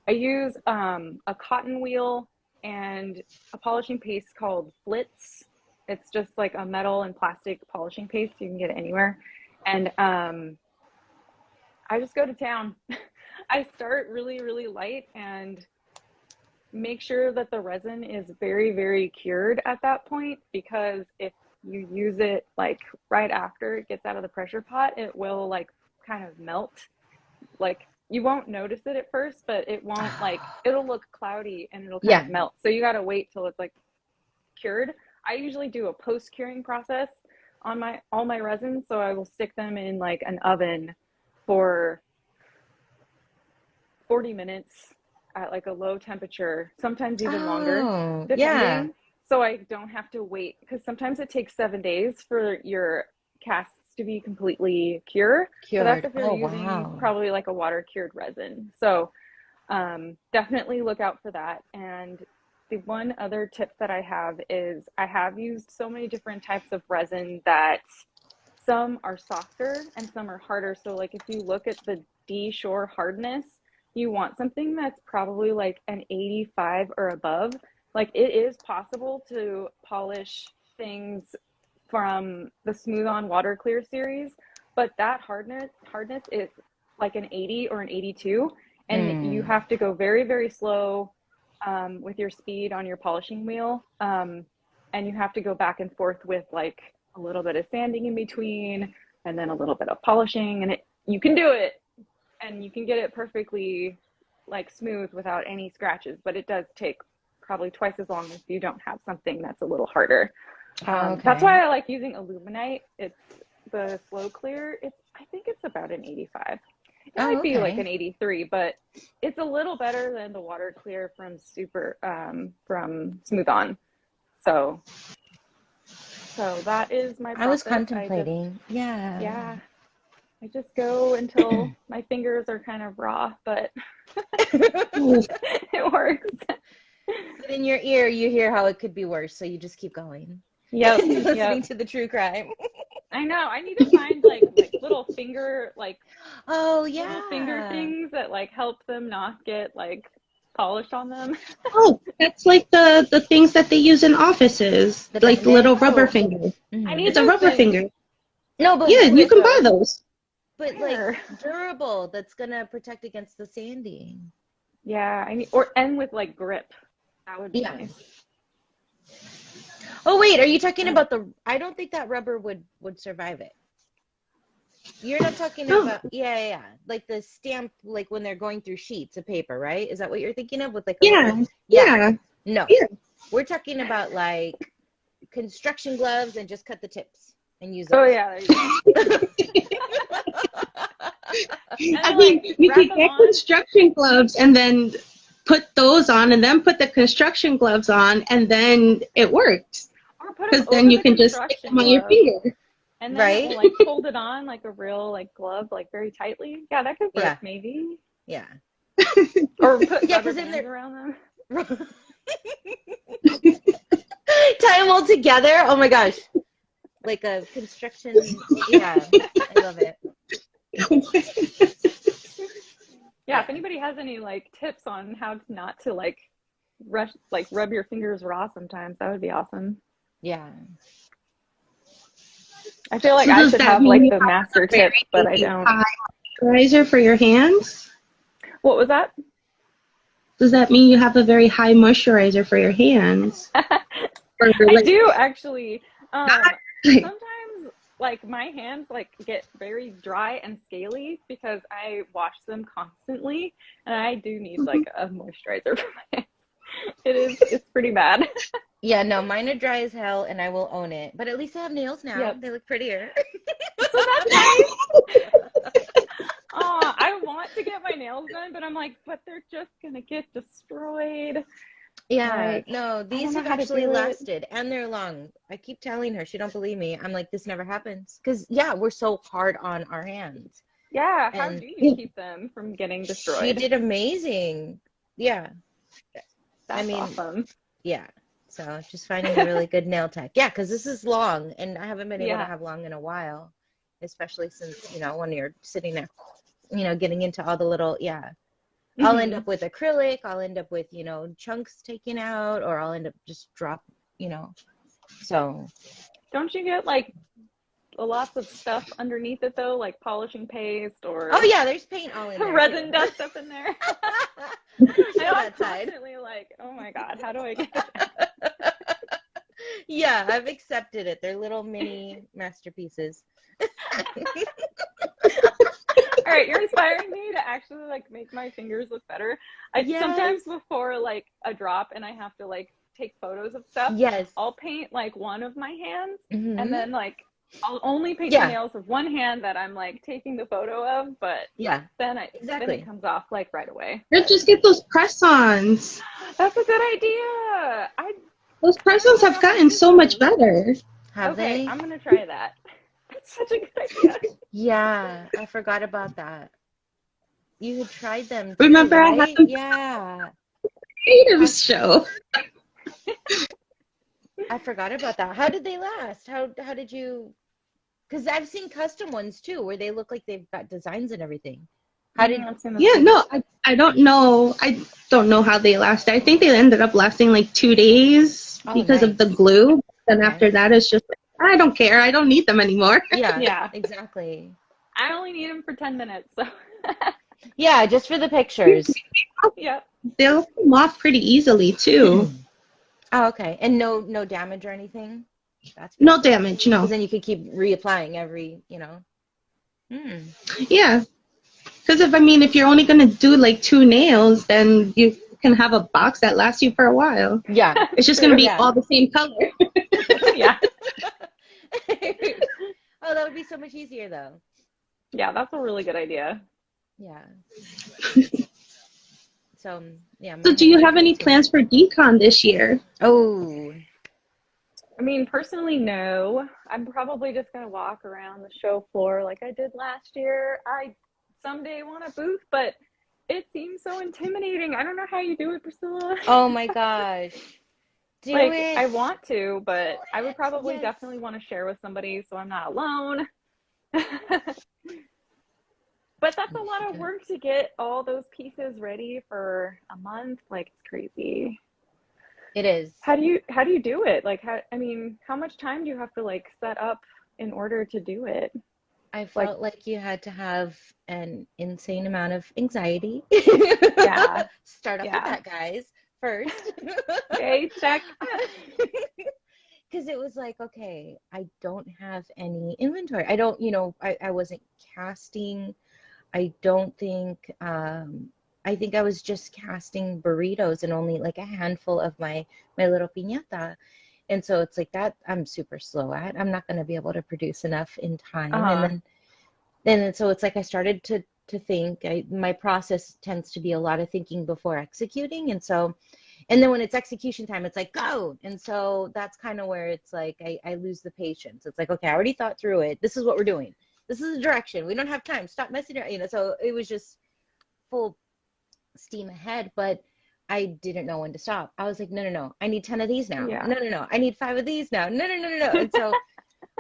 I use a cotton wheel and a polishing paste called Flitz. It's just like a metal and plastic polishing paste. You can get it anywhere. And I just go to town. I start really, really light and make sure that the resin is very, very cured at that point, because if you use it like right after it gets out of the pressure pot, it will like kind of melt. Like you won't notice it at first, but it won't, like it'll look cloudy and it'll kind of melt. So you got to wait till it's like cured. I usually do a post-curing process on all my resins, so I will stick them in like an oven for 40 minutes at like a low temperature, sometimes even longer, depending. Yeah. So I don't have to wait, because sometimes it takes 7 days for your casts to be completely cured. So that's if you're using probably like a water cured resin. So definitely look out for that. And the one other tip that I have is I have used so many different types of resin that some are softer and some are harder. So like if you look at the D Shore hardness, you want something that's probably like an 85 or above. Like it is possible to polish things from the Smooth On Water Clear series, but that hardness is like an 80 or an 82, and you have to go very, very slow with your speed on your polishing wheel, and you have to go back and forth with like a little bit of sanding in between and then a little bit of polishing, and you can do it and you can get it perfectly like smooth without any scratches, but it does take probably twice as long if you don't have something that's a little harder. That's why I like using aluminite. It's the slow clear. I think it's about an 85. It might be like an 83, but it's a little better than the water clear from from Smooth On. So that is my process. I was contemplating. Yeah. I just go until my fingers are kind of raw, but it works. But in your ear, you hear how it could be worse, so you just keep going. Yep. Listening to the true crime. I know. I need to find like little finger little finger things that like help them not get like polish on them. Oh, that's like the things that they use in offices, like the little rubber finger. It's a rubber finger. No, but yeah, you can buy those. But like durable, that's gonna protect against the sanding. Yeah, and with like grip, that would be nice. Oh wait, are you talking about I don't think that rubber would survive it. You're not talking about like the stamp, like when they're going through sheets of paper, right? Is that what you're thinking of with like No. We're talking about like construction gloves and just cut the tips and use those. Oh yeah, there you go. I mean, you could get construction gloves and then put those on and then put the construction gloves on, and then it works. Because then you can just stick them on your finger. And then it will, like hold it on like a real like glove, like very tightly. Yeah, that could work maybe. Yeah. Or put rubber bands around them. Tie them all together. Oh my gosh. Like a construction. Yeah, I love it. Yeah, if anybody has any like tips on how not to like rub your fingers raw sometimes, that would be awesome. Yeah. I feel like I should have like the master tip, but I don't. Moisturizer for your hands? What was that? Does that mean you have a very high moisturizer for your hands? Or I like, do actually. like, Sometimes like my hands like get very dry and scaly because I wash them constantly, and I do need like a moisturizer for my hands. It's pretty bad. Yeah, no, mine are dry as hell, and I will own it. But at least I have nails now. Yep. They look prettier. So that's nice. I want to get my nails done, but I'm like, but they're just gonna get destroyed. Yeah, Like, no, I don't these know have how to actually do it. lasted, and they're long. I keep telling her, she don't believe me. I'm like, this never happens. Because, yeah, we're so hard on our hands. Yeah, how And do you keep them from getting she destroyed? did amazing. Yeah. I That's mean, awesome. yeah. So just finding a really good nail tech. Yeah, because this is long, and I haven't been able to Yeah. have long in a while, especially since, when you're sitting there, getting into all the little, yeah. I'll end Hmm. up with acrylic, I'll end up with, chunks taken out, or I'll end up just you know. So, Don't you get like lots of stuff underneath it though, like polishing paste oh or yeah, there's paint all in there too. resin dust up in there? I Show know I'm that side. constantly like, oh my God, how do I get this out? Yeah, I've accepted it. They're little mini masterpieces. All right, you're inspiring me to actually like make my fingers look better. I Yes. sometimes before like a drop and I have to like take photos of stuff, Yes. I'll paint like one of my hands and Hmm. then like I'll only paint the Yeah. nails of one hand that I'm like taking the photo of, but Yeah. then it Exactly. comes off like right away. or just get those press-ons. That's a good idea. Those I don't press-ons know have how to gotten use so much those. better. Have Okay, they? I'm gonna try that. That's such a good idea. Yeah, I forgot about that. You had tried them too, Remember, I had right? a Yeah. creative I show. I forgot about that. How did they last? How did you? Because I've seen custom ones too, where they look like they've got designs and everything. How did? I've seen this Yeah, too. no, I don't know. I don't know how they lasted. I think they ended up lasting like 2 days Oh, because of the nice. glue. And Okay. after that, it's just like, I don't care. I don't need them anymore. Yeah, Yeah, exactly. I only need them for 10 minutes, so Yeah, just for the pictures. yep. They'll come off pretty easily too. Oh, okay. And no damage or anything? That's pretty No cool. damage, Because no. then you could keep reapplying every. Hmm. Yeah, because if you're only gonna do like 2 nails, then you can have a box that lasts you for a while. Yeah. It's just gonna True. be Yeah. all the same color. Yeah. Oh, that would be so much easier though. Yeah, that's a really good idea. Yeah. So, yeah, So, mine do have you been have great any too. plans for decon this year? Oh, I mean, personally, no. I'm probably just gonna walk around the show floor like I did last year. I someday want a booth, but it seems so intimidating. I don't know how you do it, Priscilla. oh my gosh. Do Like, it. I want to, Do but I would it. probably Yes. definitely want to share with somebody so I'm not alone. But that's a You lot should of do it. work to get all those pieces ready for a month. Like, it's crazy. It is. How do you do it? Like, how much time do you have to like set up in order to do it? I Like, felt like you had to have an insane amount of anxiety. yeah, Start off with yeah. that, guys, first. Okay, check. Because it was like, okay, I don't have any inventory. I don't, I wasn't casting. I don't think, I think I was just casting burritos and only like a handful of my little piñata. And so it's like that I'm super slow at. I'm not going to be able to produce enough in time. And Uh-huh. then so it's like I started to think. My process tends to be a lot of thinking before executing. And then when it's execution time, it's like go. And so that's kind of where it's like I lose the patience. It's like, okay, I already thought through it. This is what we're doing. This is the direction. We don't have time. Stop messing around. So it was just full steam ahead, but I didn't know when to stop. I was like, no, no, no. I need 10 of these now. Yeah. No, no, no. I need 5 of these now. No, no, no, no, no. And so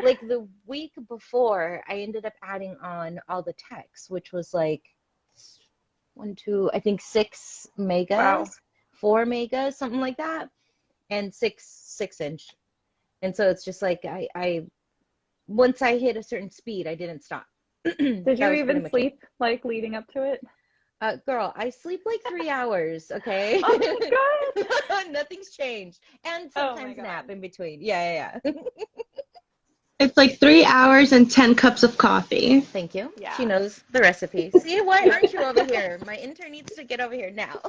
like the week before, I ended up adding on all the text, which was like one, two, I think 6 Wow. megas, 4 megas, something like that, and 6 inch. And so it's just like I once I hit a certain speed, I didn't stop. Did That you was pretty even much it. sleep like leading up to it? Girl, I sleep like 3 hours, okay? Oh my God. Nothing's changed. And Oh my sometimes nap God. in between. Yeah, yeah, yeah. It's like 3 hours and 10 cups of coffee. Thank you. She Yeah. knows the recipe. See, why Yep. aren't you over here? My intern needs to get over here now.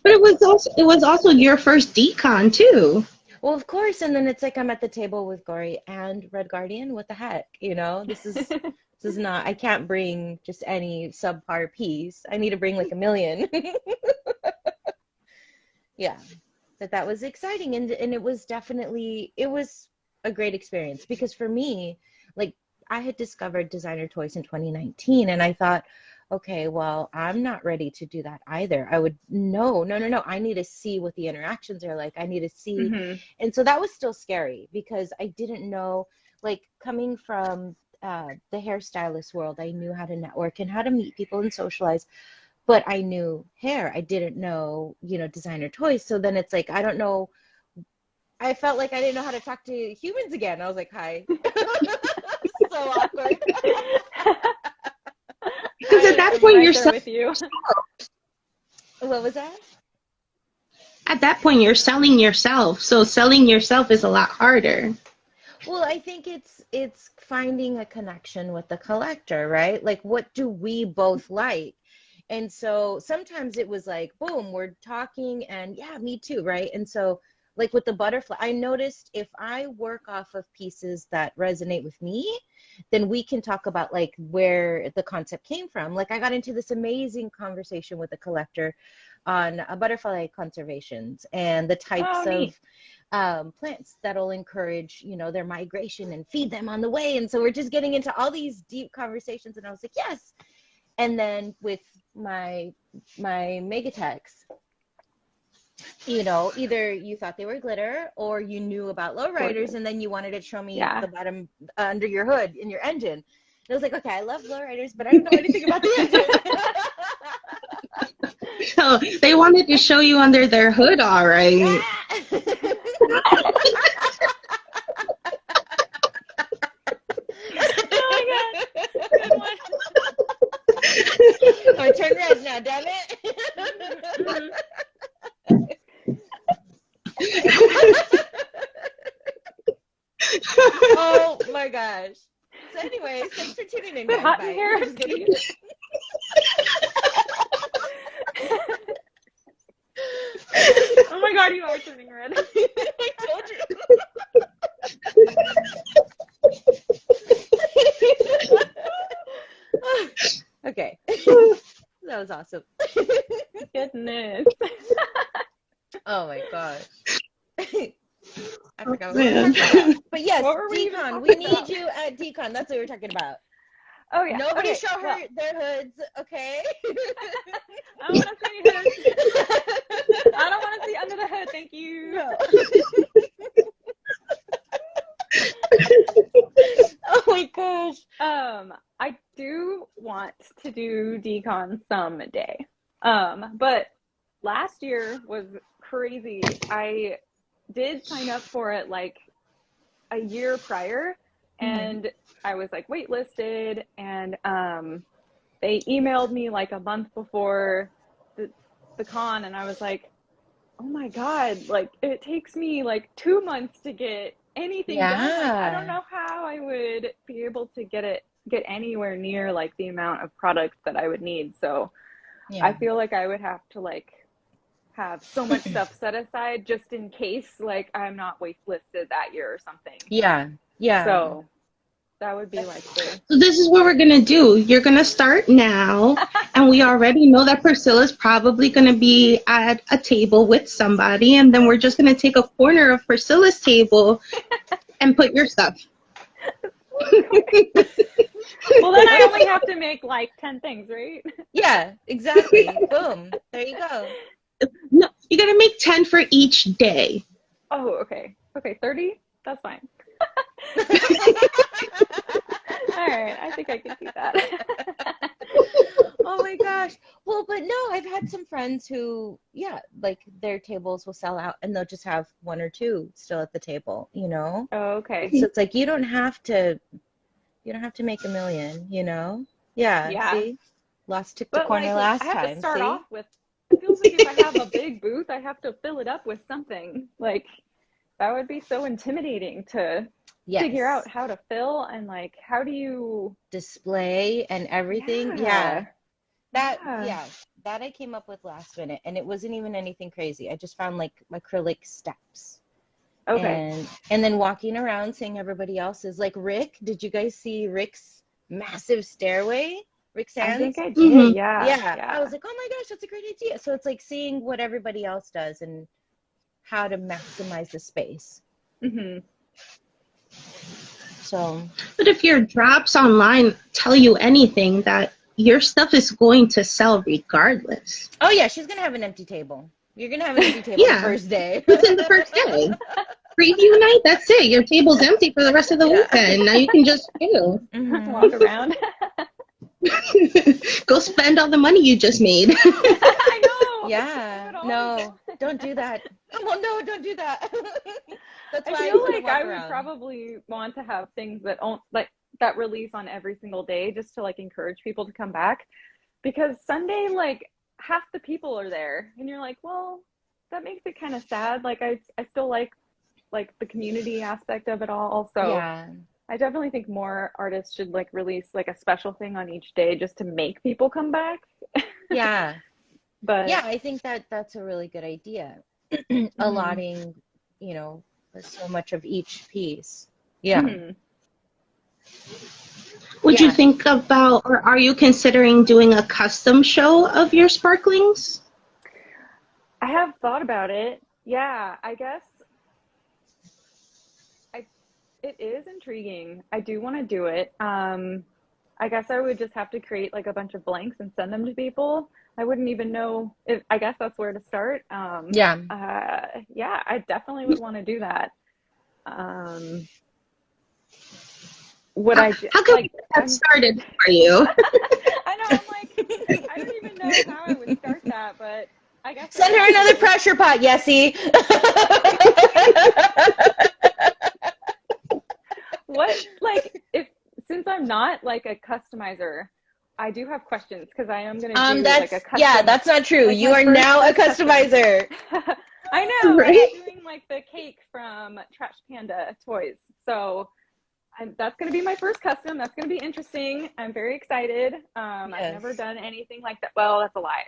But it was also your first decon too. Well, of course, and then it's like I'm at the table with Gory and Red Guardian. What the heck? This is not, I can't bring just any subpar piece. I need to bring like a million. Yeah. But that was exciting, and it was definitely, it was a great experience because for me, like, I had discovered designer toys in 2019 and I thought, okay, well, I'm not ready to do that either. I would, no, no, no, no. I need to see what the interactions are like. I need to see. Hmm. And so that was still scary because I didn't know, like, coming from the hairstylist world, I knew how to network and how to meet people and socialize, but I knew hair. I didn't know, designer toys. So then it's like, I don't know. I felt like I didn't know how to talk to humans again. I was like, hi. So awkward. Because at that I'm point right you're there with you. What was that? at that point you're selling yourself. So selling yourself is a lot harder. Well, I think it's finding a connection with the collector, right? Like, what do we both like? And so sometimes it was like, boom, we're talking, and yeah, me too, right? And so, like with the butterfly, I noticed if I work off of pieces that resonate with me, then we can talk about like where the concept came from. Like, I got into this amazing conversation with a collector on butterfly conservations and the Oh, types neat. of plants that'll encourage, their migration and feed them on the way. And so we're just getting into all these deep conversations, and I was like, yes. And then with my Megatex, either you thought they were glitter or you knew about lowriders, Gorgeous. and then you wanted to show me Yeah. the bottom under your hood in your engine. And I was like, okay, I love lowriders, but I don't know anything about the engine. So they wanted to show you under their hood, all right. Oh my God. Good one. Oh, turn red now, damn it. Oh my gosh. So anyways, thanks for tuning in, Is it guys. hot in Bye. here? Just kidding. Oh my God, you are turning red. I told you. Okay. That was awesome. Goodness. Oh my gosh. I Oh, forgot what we were man. talking about. But yes, What were we even Decon. We talking need about? you at Decon. That's what we were talking about. Oh yeah. Nobody Okay. show her Well, their hoods, okay? I don't want to see any hoods. I don't want to see under the hood. Thank you. No. Oh my gosh. I do want to do decon someday. But last year was crazy. I did sign up for it like a year prior, and I was like waitlisted, and they emailed me like a month before the con, and I was like, oh my God, like it takes me like 2 months to get anything done. Like I don't Yeah. know how I would be able to get anywhere near like the amount of product that I would need. So I Yeah. feel like I would have to like have so much stuff set aside just in case like I'm not waitlisted that year or something. Yeah. Yeah. So that would be like the So this is what we're going to do. You're going to start now, and we already know that Priscilla's probably going to be at a table with somebody, and then we're just going to take a corner of Priscilla's table and put your stuff. well, then I only have to make like 10 things, right? Yeah, exactly. Boom. There you go. No, you got to make 10 for each day. Oh, okay. Okay, 30? That's fine. All right, I think I can do that. Oh my gosh. Well, but no, I've had some friends who, yeah, like their tables will sell out and they'll just have one or two still at the table, Oh, okay. So it's like you don't have to make a million, Yeah, Yeah. see? Lost took the But corner like I last have to time. start See? off with, it feels like if I have a big booth, I have to fill it up with something. Like that would be so intimidating to figure out Yes. how to fill and like how do you, Display and everything. Yeah. yeah, That, yeah. yeah, that I came up with last minute, and it wasn't even anything crazy. I just found like acrylic steps. Okay. And then walking around seeing everybody else's, like Rick, did you guys see Rick's massive stairway? Rick I think Sands? I did. Hmm. Yeah. Yeah, I Yeah. was like, oh my gosh, that's a great idea. So it's like seeing what everybody else does and how to maximize the space. Hmm. So, But if your drops online tell you anything, that your stuff is going to sell regardless. oh yeah, she's gonna have an empty table. You're gonna have an empty table the Yeah, first day. within the first day. Preview night, that's it. Your table's empty for the rest of the Yeah. weekend. Now you can just Hmm. Walk around. go spend all the money you just made. I know. Yeah, Do it all no, again. don't do that. Oh no, don't do that. That's I why I feel just want to like walk I would around. probably want to have things that don't like that release on every single day just to like encourage people to come back because Sunday like half the people are there and you're like, well, that makes it kind of sad. Like I still like the community aspect of it all. So Yeah, I definitely think more artists should like release like a special thing on each day just to make people come back. yeah, yeah. But I think that that's a really good idea. mhm, Allotting, you know, so much of each piece. Yeah, mhm. Would you yeah. think about, or are you considering doing a custom show of your sparklings? I have thought about it. Yeah, I guess I it is intriguing. I do want to do it. I guess I would just have to create like a bunch of blanks and send them to people. I wouldn't even know if, I guess that's where to start. Yeah. Yeah, I definitely would want to do that. Um, would How, I how can we like, get that I'm, started for you? I know, I'm like, I don't even know how I would start that, but I guess I Send her have another to. pressure pot, Yessie. What, like, if, since I'm not like a customizer, I do have questions because I am going to do like a Yeah, custom, that's not true. like You my are first, now a first custom. customizer. I know, right? Right? I'm doing like the cake from Trash Panda Toys. So that's going to be my first custom. That's going to be interesting. I'm very excited. I've never Yes. done anything like that. Well, that's a lie.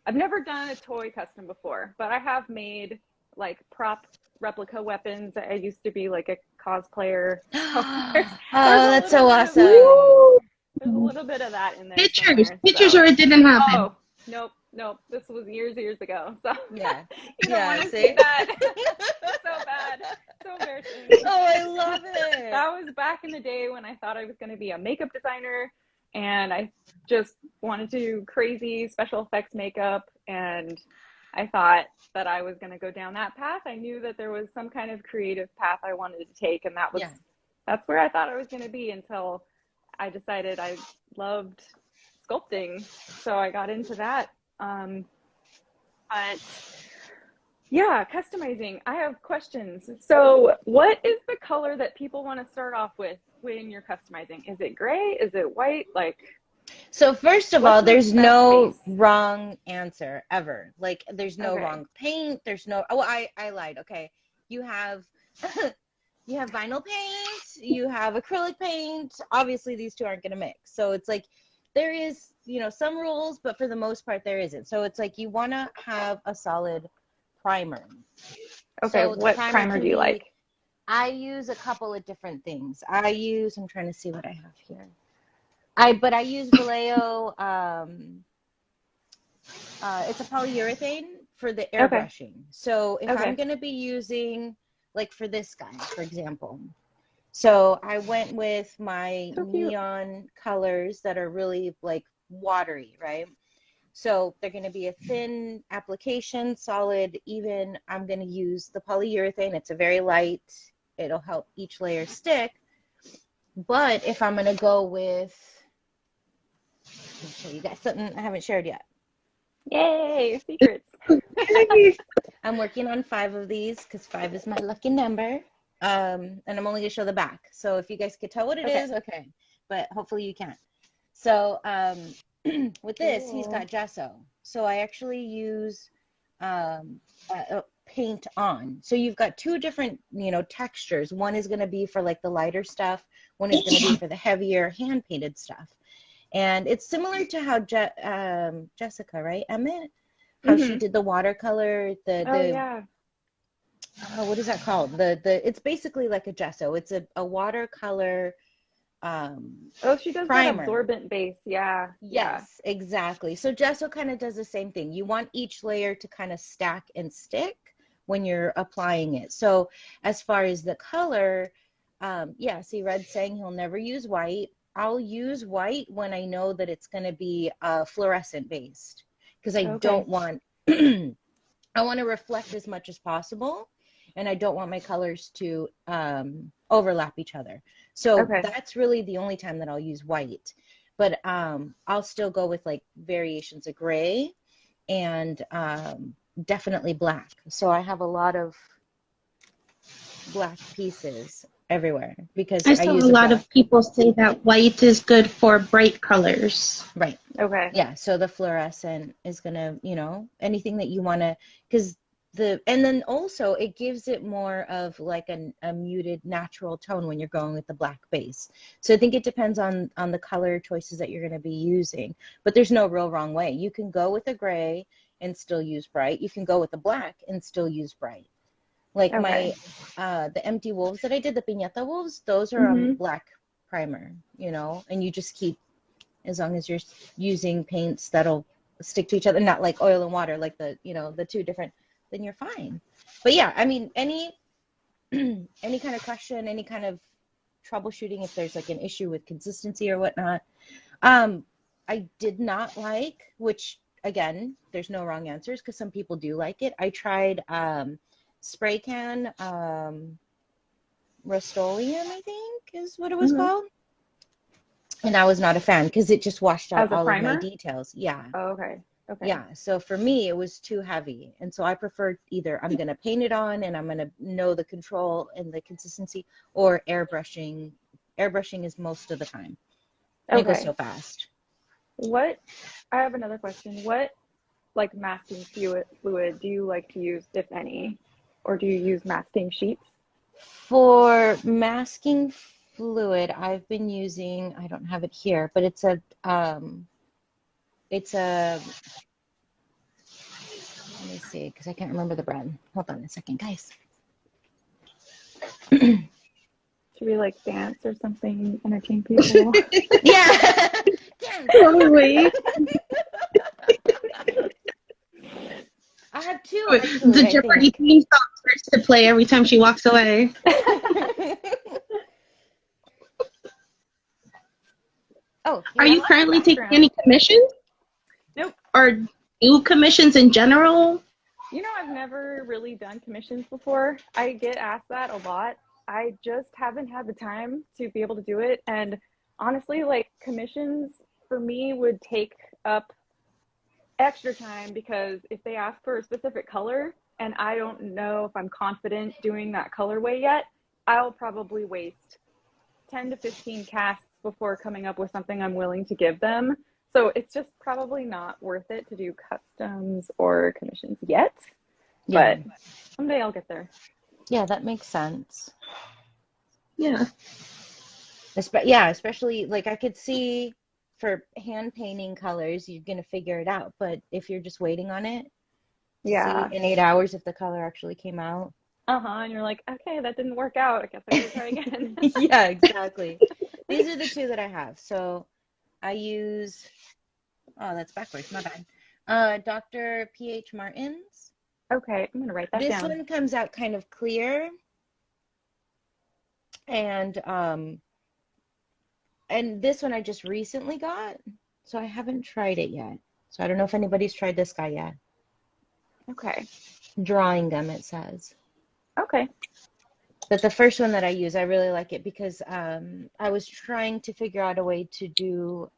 I've never done a toy custom before, but I have made like prop replica weapons. I used to be like a cosplayer, so there's Oh, there's a that's little so bit of that. awesome. Woo! There's a little bit of that in there Pictures, somewhere. pictures, So, or it didn't happen. oh, nope, nope. This was years ago. So Yeah. you don't Yeah, want to see see? that. So bad. So embarrassing. Oh, I love it. That was back in the day when I thought I was going to be a makeup designer and I just wanted to do crazy special effects makeup and I thought that I was going to go down that path. I knew that there was some kind of creative path I wanted to take and Yeah. that's where I thought I was going to be until I decided I loved sculpting. So I got into that. But yeah, customizing. I have questions. So, what is the color that people want to start off with when you're customizing? Is it gray? Is it white? Like, So first of what's all, the there's best no base? wrong answer ever. Like there's no Okay. wrong paint. There's no, oh, I lied. Okay. You have you have vinyl paint, you have acrylic paint. Obviously these two aren't going to mix. So it's like there is, you know, some rules, but for the most part there isn't. So it's like you want to have a solid primer. Okay. So the What primer primer can do you be, like? I use a couple of different things. I'm trying to see what I have here. But I use Vallejo. It's a polyurethane for the Okay. airbrushing. So if I'm Okay. going to be using, like for this guy, for example, so I went with my So cute. neon colors that are really like watery, right? So they're going to be a thin application, solid, even. I'm going to use the polyurethane. It's a very light. It'll help each layer stick. But if I'm going to go with, let me show you guys something I haven't shared yet. Yay, secrets. I'm working on 5 of these because 5 is my lucky number. And I'm only going to show the back. So if you guys could tell what it Okay. is, okay. But hopefully you can't. So With this, he's Cool. got gesso. So I actually use paint on. So you've got two different, textures. One is going to be for like the lighter stuff. One is going to be for the heavier hand painted stuff. And it's similar to how Jessica, right, Emmett, how she Mm-hmm. did the watercolor, Oh yeah. what is that called? It's basically like a gesso. It's a watercolor Oh, she does that primer. absorbent base. Yeah. Yeah. Yes, exactly. So gesso kind of does the same thing. You want each layer to kind of stack and stick when you're applying it. So as far as the color, yeah, see, Red's saying he'll never use white. I'll use white when I know that it's going to be fluorescent based because I Okay. don't want, I want to reflect as much as possible, and I don't want my colors to overlap each other. So Okay. that's really the only time that I'll use white. But I'll still go with like variations of gray and definitely black. So I have a lot of black pieces everywhere because I I saw a use a lot brush. of people say that white is good for bright colors. Right. Okay. Yeah, so the fluorescent is gonna, anything that you wanna, because and then also it gives it more of like a muted natural tone when you're going with the black base. So I think it depends on the color choices that you're gonna be using, but there's no real wrong way. You can go with a gray and still use bright. You can go with a black and still use bright. Like Okay. the empty wolves that I did, the piñata wolves, those are on Mm-hmm. black primer, and you just keep, as long as you're using paints that'll stick to each other, not like oil and water, like the two different, then you're fine. But yeah, I mean, any any kind of question, any kind of troubleshooting, if there's like an issue with consistency or whatnot. Um, I did not like, which again, there's no wrong answers because some people do like it. I tried spray can Rust-Oleum, I think is what it was Mm-hmm. called. And I was not a fan because it just washed out As a all of my primer? details. Yeah. Oh, okay. Okay. Yeah. So for me, it was too heavy. And so I preferred either I'm going to paint it on and I'm going to know the control and the consistency, or airbrushing. Airbrushing is most of the time. And it goes Okay. so fast. What, I have another question. What like masking fluid do you like to use, if any? Or do you use masking sheets? For masking fluid, I've been using, I don't have it here, but it's a, let me see, because I can't remember the brand. Hold on a second, guys. Should we like dance or something, entertain people? Yeah. Dance. Probably. I have two actually, The I Jeopardy think. theme song starts to play every time she walks away. Oh, Are here we I you go. like the currently taking background. any commissions Nope. or new commissions in general? I've never really done commissions before. I get asked that a lot. I just haven't had the time to be able to do it. And honestly, like commissions for me would take up extra time because if they ask for a specific color and I don't know if I'm confident doing that colorway yet, I'll probably waste 10 to 15 casts before coming up with something I'm willing to give them. So it's just probably not worth it to do customs or commissions yet, Yeah. but someday I'll get there. Yeah, that makes sense. Yeah. Yeah, especially like I could see for hand painting colors, you're gonna figure it out. But if you're just waiting on it to see Yeah. in 8 hours if the color actually came out. And you're like, okay, that didn't work out. I guess I gotta try again. Yeah, exactly. These are the two that I have. So I use, oh, that's backwards, my bad. Dr. P.H. Martin's. Okay, I'm gonna write that This down. one comes out kind of clear, and this one I just recently got, so I haven't tried it yet. So I don't know if anybody's tried this guy yet. Okay. Drawing them, it says. Okay. But the first one that I use, I really like it because I was trying to figure out a way to do,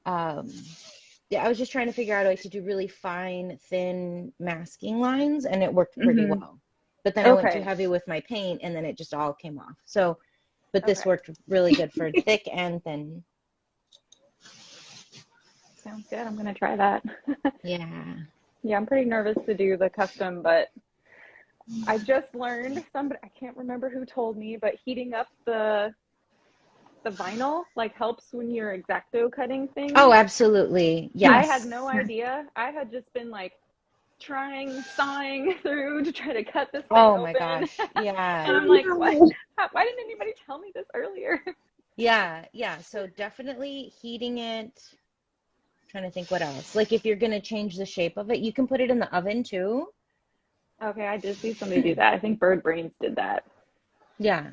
yeah, I was just trying to figure out a way to do really fine, thin masking lines, and it worked pretty Mm-hmm. well. But then I went too Okay. heavy with my paint, and then it just all came off. So, but this Okay. worked really good for thick and thin. sounds good. I'm gonna try that. Yeah. Yeah, I'm pretty nervous to do the custom, but I just learned somebody, I can't remember who told me, but heating up the vinyl like helps when you're X-Acto cutting Oh, things. absolutely. I had Yes. no idea. I had just been like sawing through to try to cut this thing Oh my open. gosh. Yeah. And I'm like, what? Why didn't anybody tell me this earlier? Yeah. Yeah. So definitely heating it. Trying to think what else. Like if you're gonna change the shape of it, you can put it in the oven too. Okay, I did see somebody do that. I think Bird Brains did that. Yeah.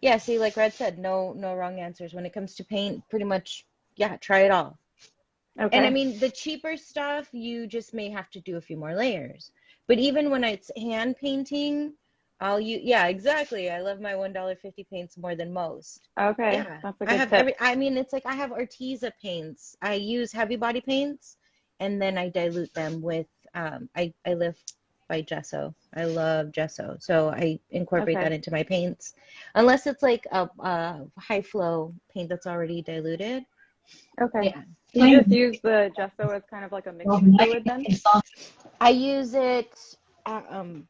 Yeah, see, like Red said, no wrong answers. When it comes to paint, pretty much, yeah, try it all. And I Okay. mean, the cheaper stuff, you just may have to do a few more layers. But even when it's hand painting, I'll use, yeah, exactly. I love my $1.50 paints more than most. Okay, Yeah, that's a I good have tip. I mean, it's like I have Arteza paints. I use heavy body paints and then I dilute them with, I live by gesso. I love gesso. So I incorporate that Okay. into my paints. Unless it's like a high flow paint that's already diluted. Okay. Yeah. You just use the gesso as kind of like a mixing fluid then? I use it, um,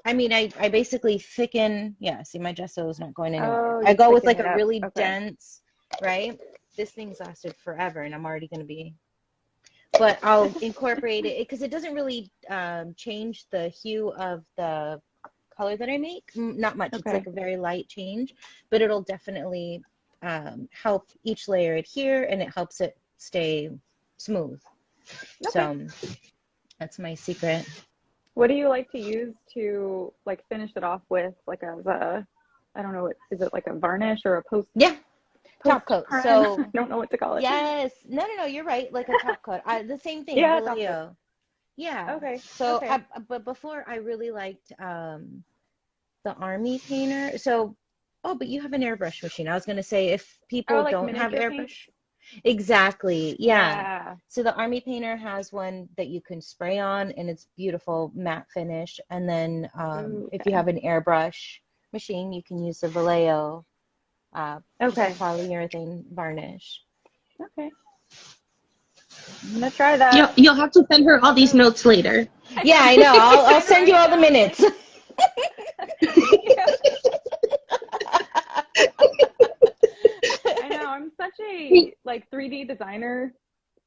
I mean, I basically thicken, yeah, see, my gesso is not going anywhere. Oh, I you go with thicken like it a up. really Okay. dense, right? This thing's lasted forever and I'm already going to be, but I'll incorporate it because it doesn't really change the hue of the color that I make. Not much. It's Okay. like a very light change, but it'll definitely help each layer adhere and it helps it stay smooth. Okay. So that's my secret. What do you like to use to like finish it off with, like as a, I don't know, is it like a varnish or a Yeah, top post coat. prime? I So don't know what to call it. yes, no, you're right. Like a top coat. The same thing, Yeah, top coat. Vallejo. Yeah. Okay. So, Okay. but before I really liked the army painter. So, oh, but you have an airbrush machine. I was gonna say if Oh, people like don't have miniature paint? airbrush, exactly. Yeah. Yeah. So the army painter has one that you can spray on, and it's beautiful matte finish. And then Ooh, if you okay. have an airbrush machine, you can use the Vallejo, just a Okay. polyurethane varnish. Okay. I'm gonna try You'll, that. you'll have to send her all That these sounds. notes later. Yeah, I know. I'll Trying to send write you it all the down. minutes. I know. I'm such a like 3D designer,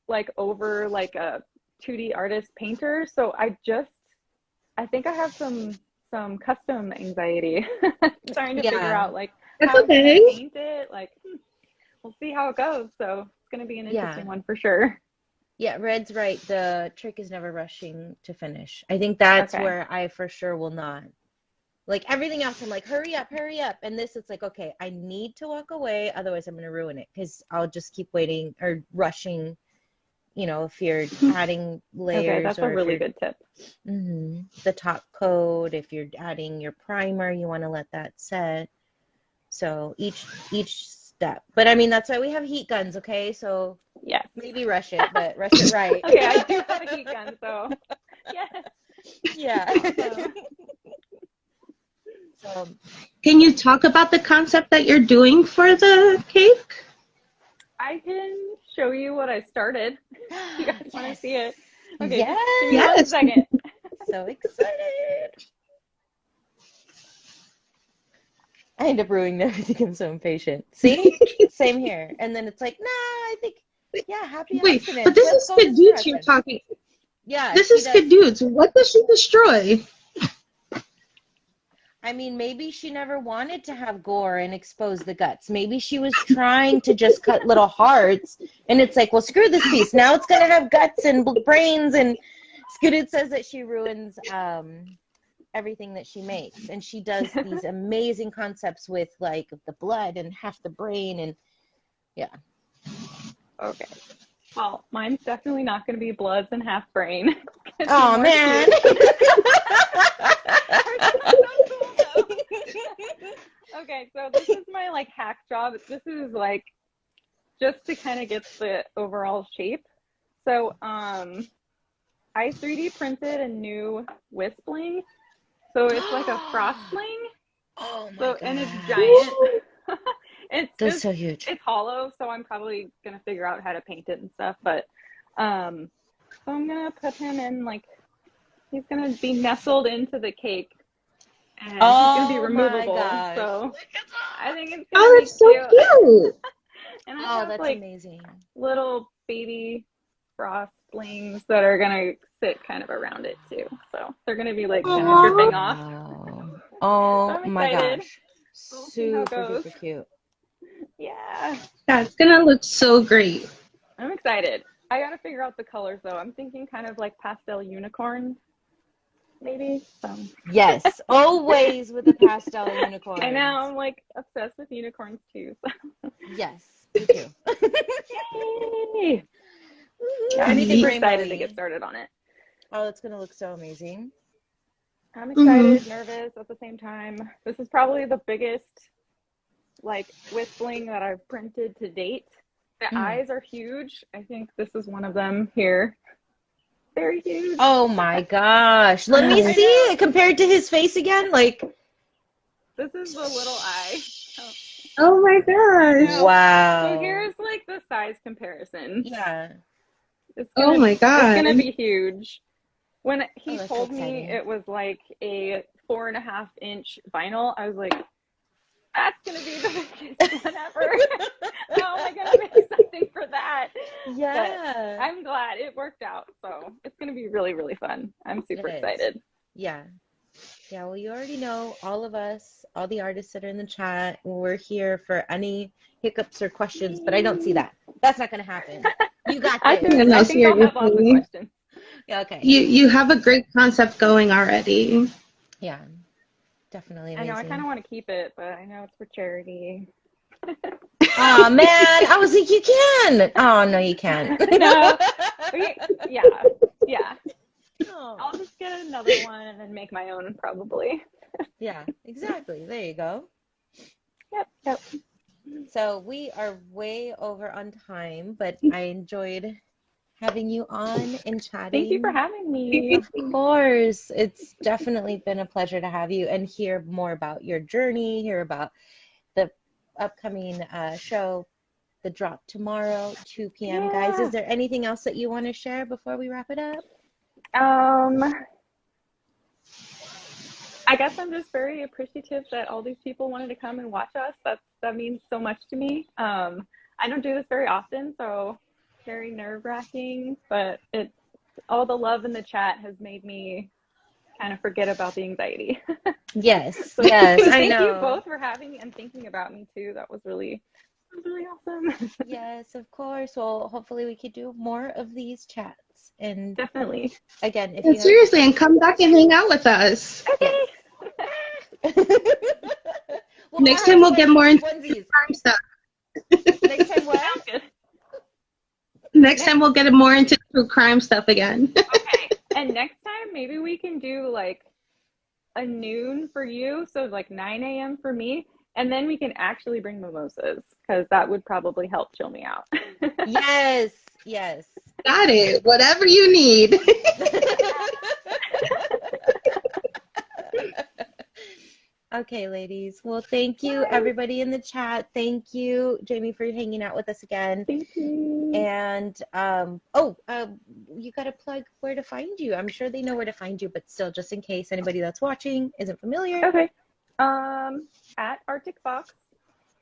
like over like a 2D artist painter. So I think I have some custom anxiety. Trying to figure Yeah, out like That's how I'm gonna okay. paint it. Like we'll see how it goes. So it's gonna be an yeah. interesting one for sure. Yeah, Red's right. The trick is never rushing to finish. I think that's Okay. where I for sure will not. Like everything else, I'm like, hurry up, hurry up. And this, it's like, okay, I need to walk away, otherwise I'm going to ruin it because I'll just keep waiting or rushing, if you're adding Okay, layers that's a or if really you're good tip. the top coat, if you're adding your primer, you want to let that set. So each step. But I mean, that's why we have heat guns, okay? So Yes. maybe rush it, but rush it right. Okay, I do have a heat gun, so yes. Yeah. Awesome. So Can you talk about the concept that you're doing for the cake? I can show you what I started. If you guys want to yes. see it. Okay, just give me Yes. 1 second. So excited. I end up ruining everything. I'm so impatient. See? Same here. And then it's like, nah, I think, yeah, happy Wait, but accidents. this Let's is go this Caduce you're direction. talking. Yeah, This she is does. Caduce. What does she destroy? I mean, maybe she never wanted to have gore and expose the guts. Maybe she was trying to just cut little hearts. And it's like, well, screw this piece. Now it's going to have guts and brains. And Skudit says that she ruins everything that she makes. And she does these amazing concepts with like the blood and half the brain. And yeah. Okay. Well, mine's definitely not going to be bloods and half brain. It's Oh, more man. cute. Hers is so cool though. Okay, so this is my like hack job. This is like just to kind of get the overall shape. So I 3D printed a new whistling. So it's like a frostling. Oh, my So and it's God. giant. That's so huge. It's hollow, so I'm probably gonna figure out how to paint it and stuff. But so I'm gonna put him in like he's gonna be nestled into the cake, and he's gonna be removable. So I think it's gonna Oh, be that's so cute. And I have that's like amazing. little baby frostlings that are gonna sit kind of around it too. So they're gonna be like kind of dripping off. Wow. Oh So my gosh. We'll see how it Super goes. duper cute. Yeah. That's gonna look so great. I'm excited. I gotta figure out the colors though. I'm thinking kind of like pastel unicorn, maybe. So. Yes, always with the pastel unicorns. I know, I'm like obsessed with unicorns too. So. Yes, me too. Yay! Yeah, I'm super excited to get started on it. Oh, it's gonna look so amazing. I'm excited, nervous at the same time. This is probably the biggest like whistling that I've printed to date. The eyes are huge. I think this is one of them here. Very huge. Oh my gosh. Let me see it compared to his face again. Like, this is the little eye. Oh my gosh. Wow. So here's like the size comparison. Yeah. Oh my god. It's gonna be huge. When he told so me it was like a 4.5-inch vinyl, I was like, that's gonna be the biggest one ever. How am I gonna make something for that? Yeah. But I'm glad it worked out. So it's gonna be really, really fun. I'm super excited. Yeah. Yeah, well, you already know, all of us, all the artists that are in the chat, we're here for any hiccups or questions, but I don't see that. That's not going to happen. You got this. I think I'll have lots of questions. Yeah, okay. You have a great concept going already. Yeah, definitely amazing. I know, I kind of want to keep it, but I know it's for charity. Oh, man, I was like, you can. Oh, no, you can't. No. Yeah. Oh. I'll just get another one and then make my own probably. Yeah, exactly. There you go. Yep. So we are way over on time, but I enjoyed having you on and chatting. Thank you for having me. Of course. It's definitely been a pleasure to have you and hear more about your journey, hear about the upcoming show, the drop tomorrow, 2 p.m. Guys, is there anything else that you want to share before we wrap it up? I guess I'm just very appreciative that all these people wanted to come and watch us. That means so much to me. I don't do this very often, so very nerve-wracking, but all the love in the chat has made me kind of forget about the anxiety. Yes, so, yes, I know. Thank you both for having and thinking about me too. That was really awesome. Yes, of course. Well, hopefully we could do more of these chats. And definitely. Again, if seriously, and come back and hang out with us. Okay. Well, next time we'll get more into crime stuff. Next time what? Next time we'll get more into true crime stuff again. Okay. And next time maybe we can do like a noon for you, so like 9 a.m. for me, and then we can actually bring mimosas because that would probably help chill me out. Yes. Got it. Whatever you need. Okay, ladies. Well, thank you, everybody in the chat. Thank you, Jamie, for hanging out with us again. Thank you. And, you got to plug where to find you. I'm sure they know where to find you, but still, just in case anybody that's watching isn't familiar. Okay. At ArtiqFox.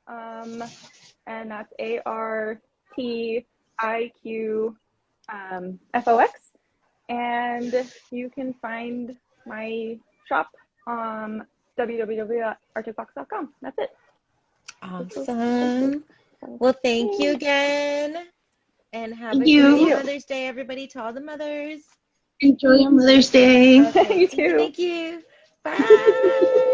And that's ArtiqFox. And you can find my shop www.artiqfox.com. That's it. Awesome. Well, thank you again. And have a great Mother's Day, everybody, to all the mothers. Enjoy your Mother's Day. Okay. You too. Thank you. Bye.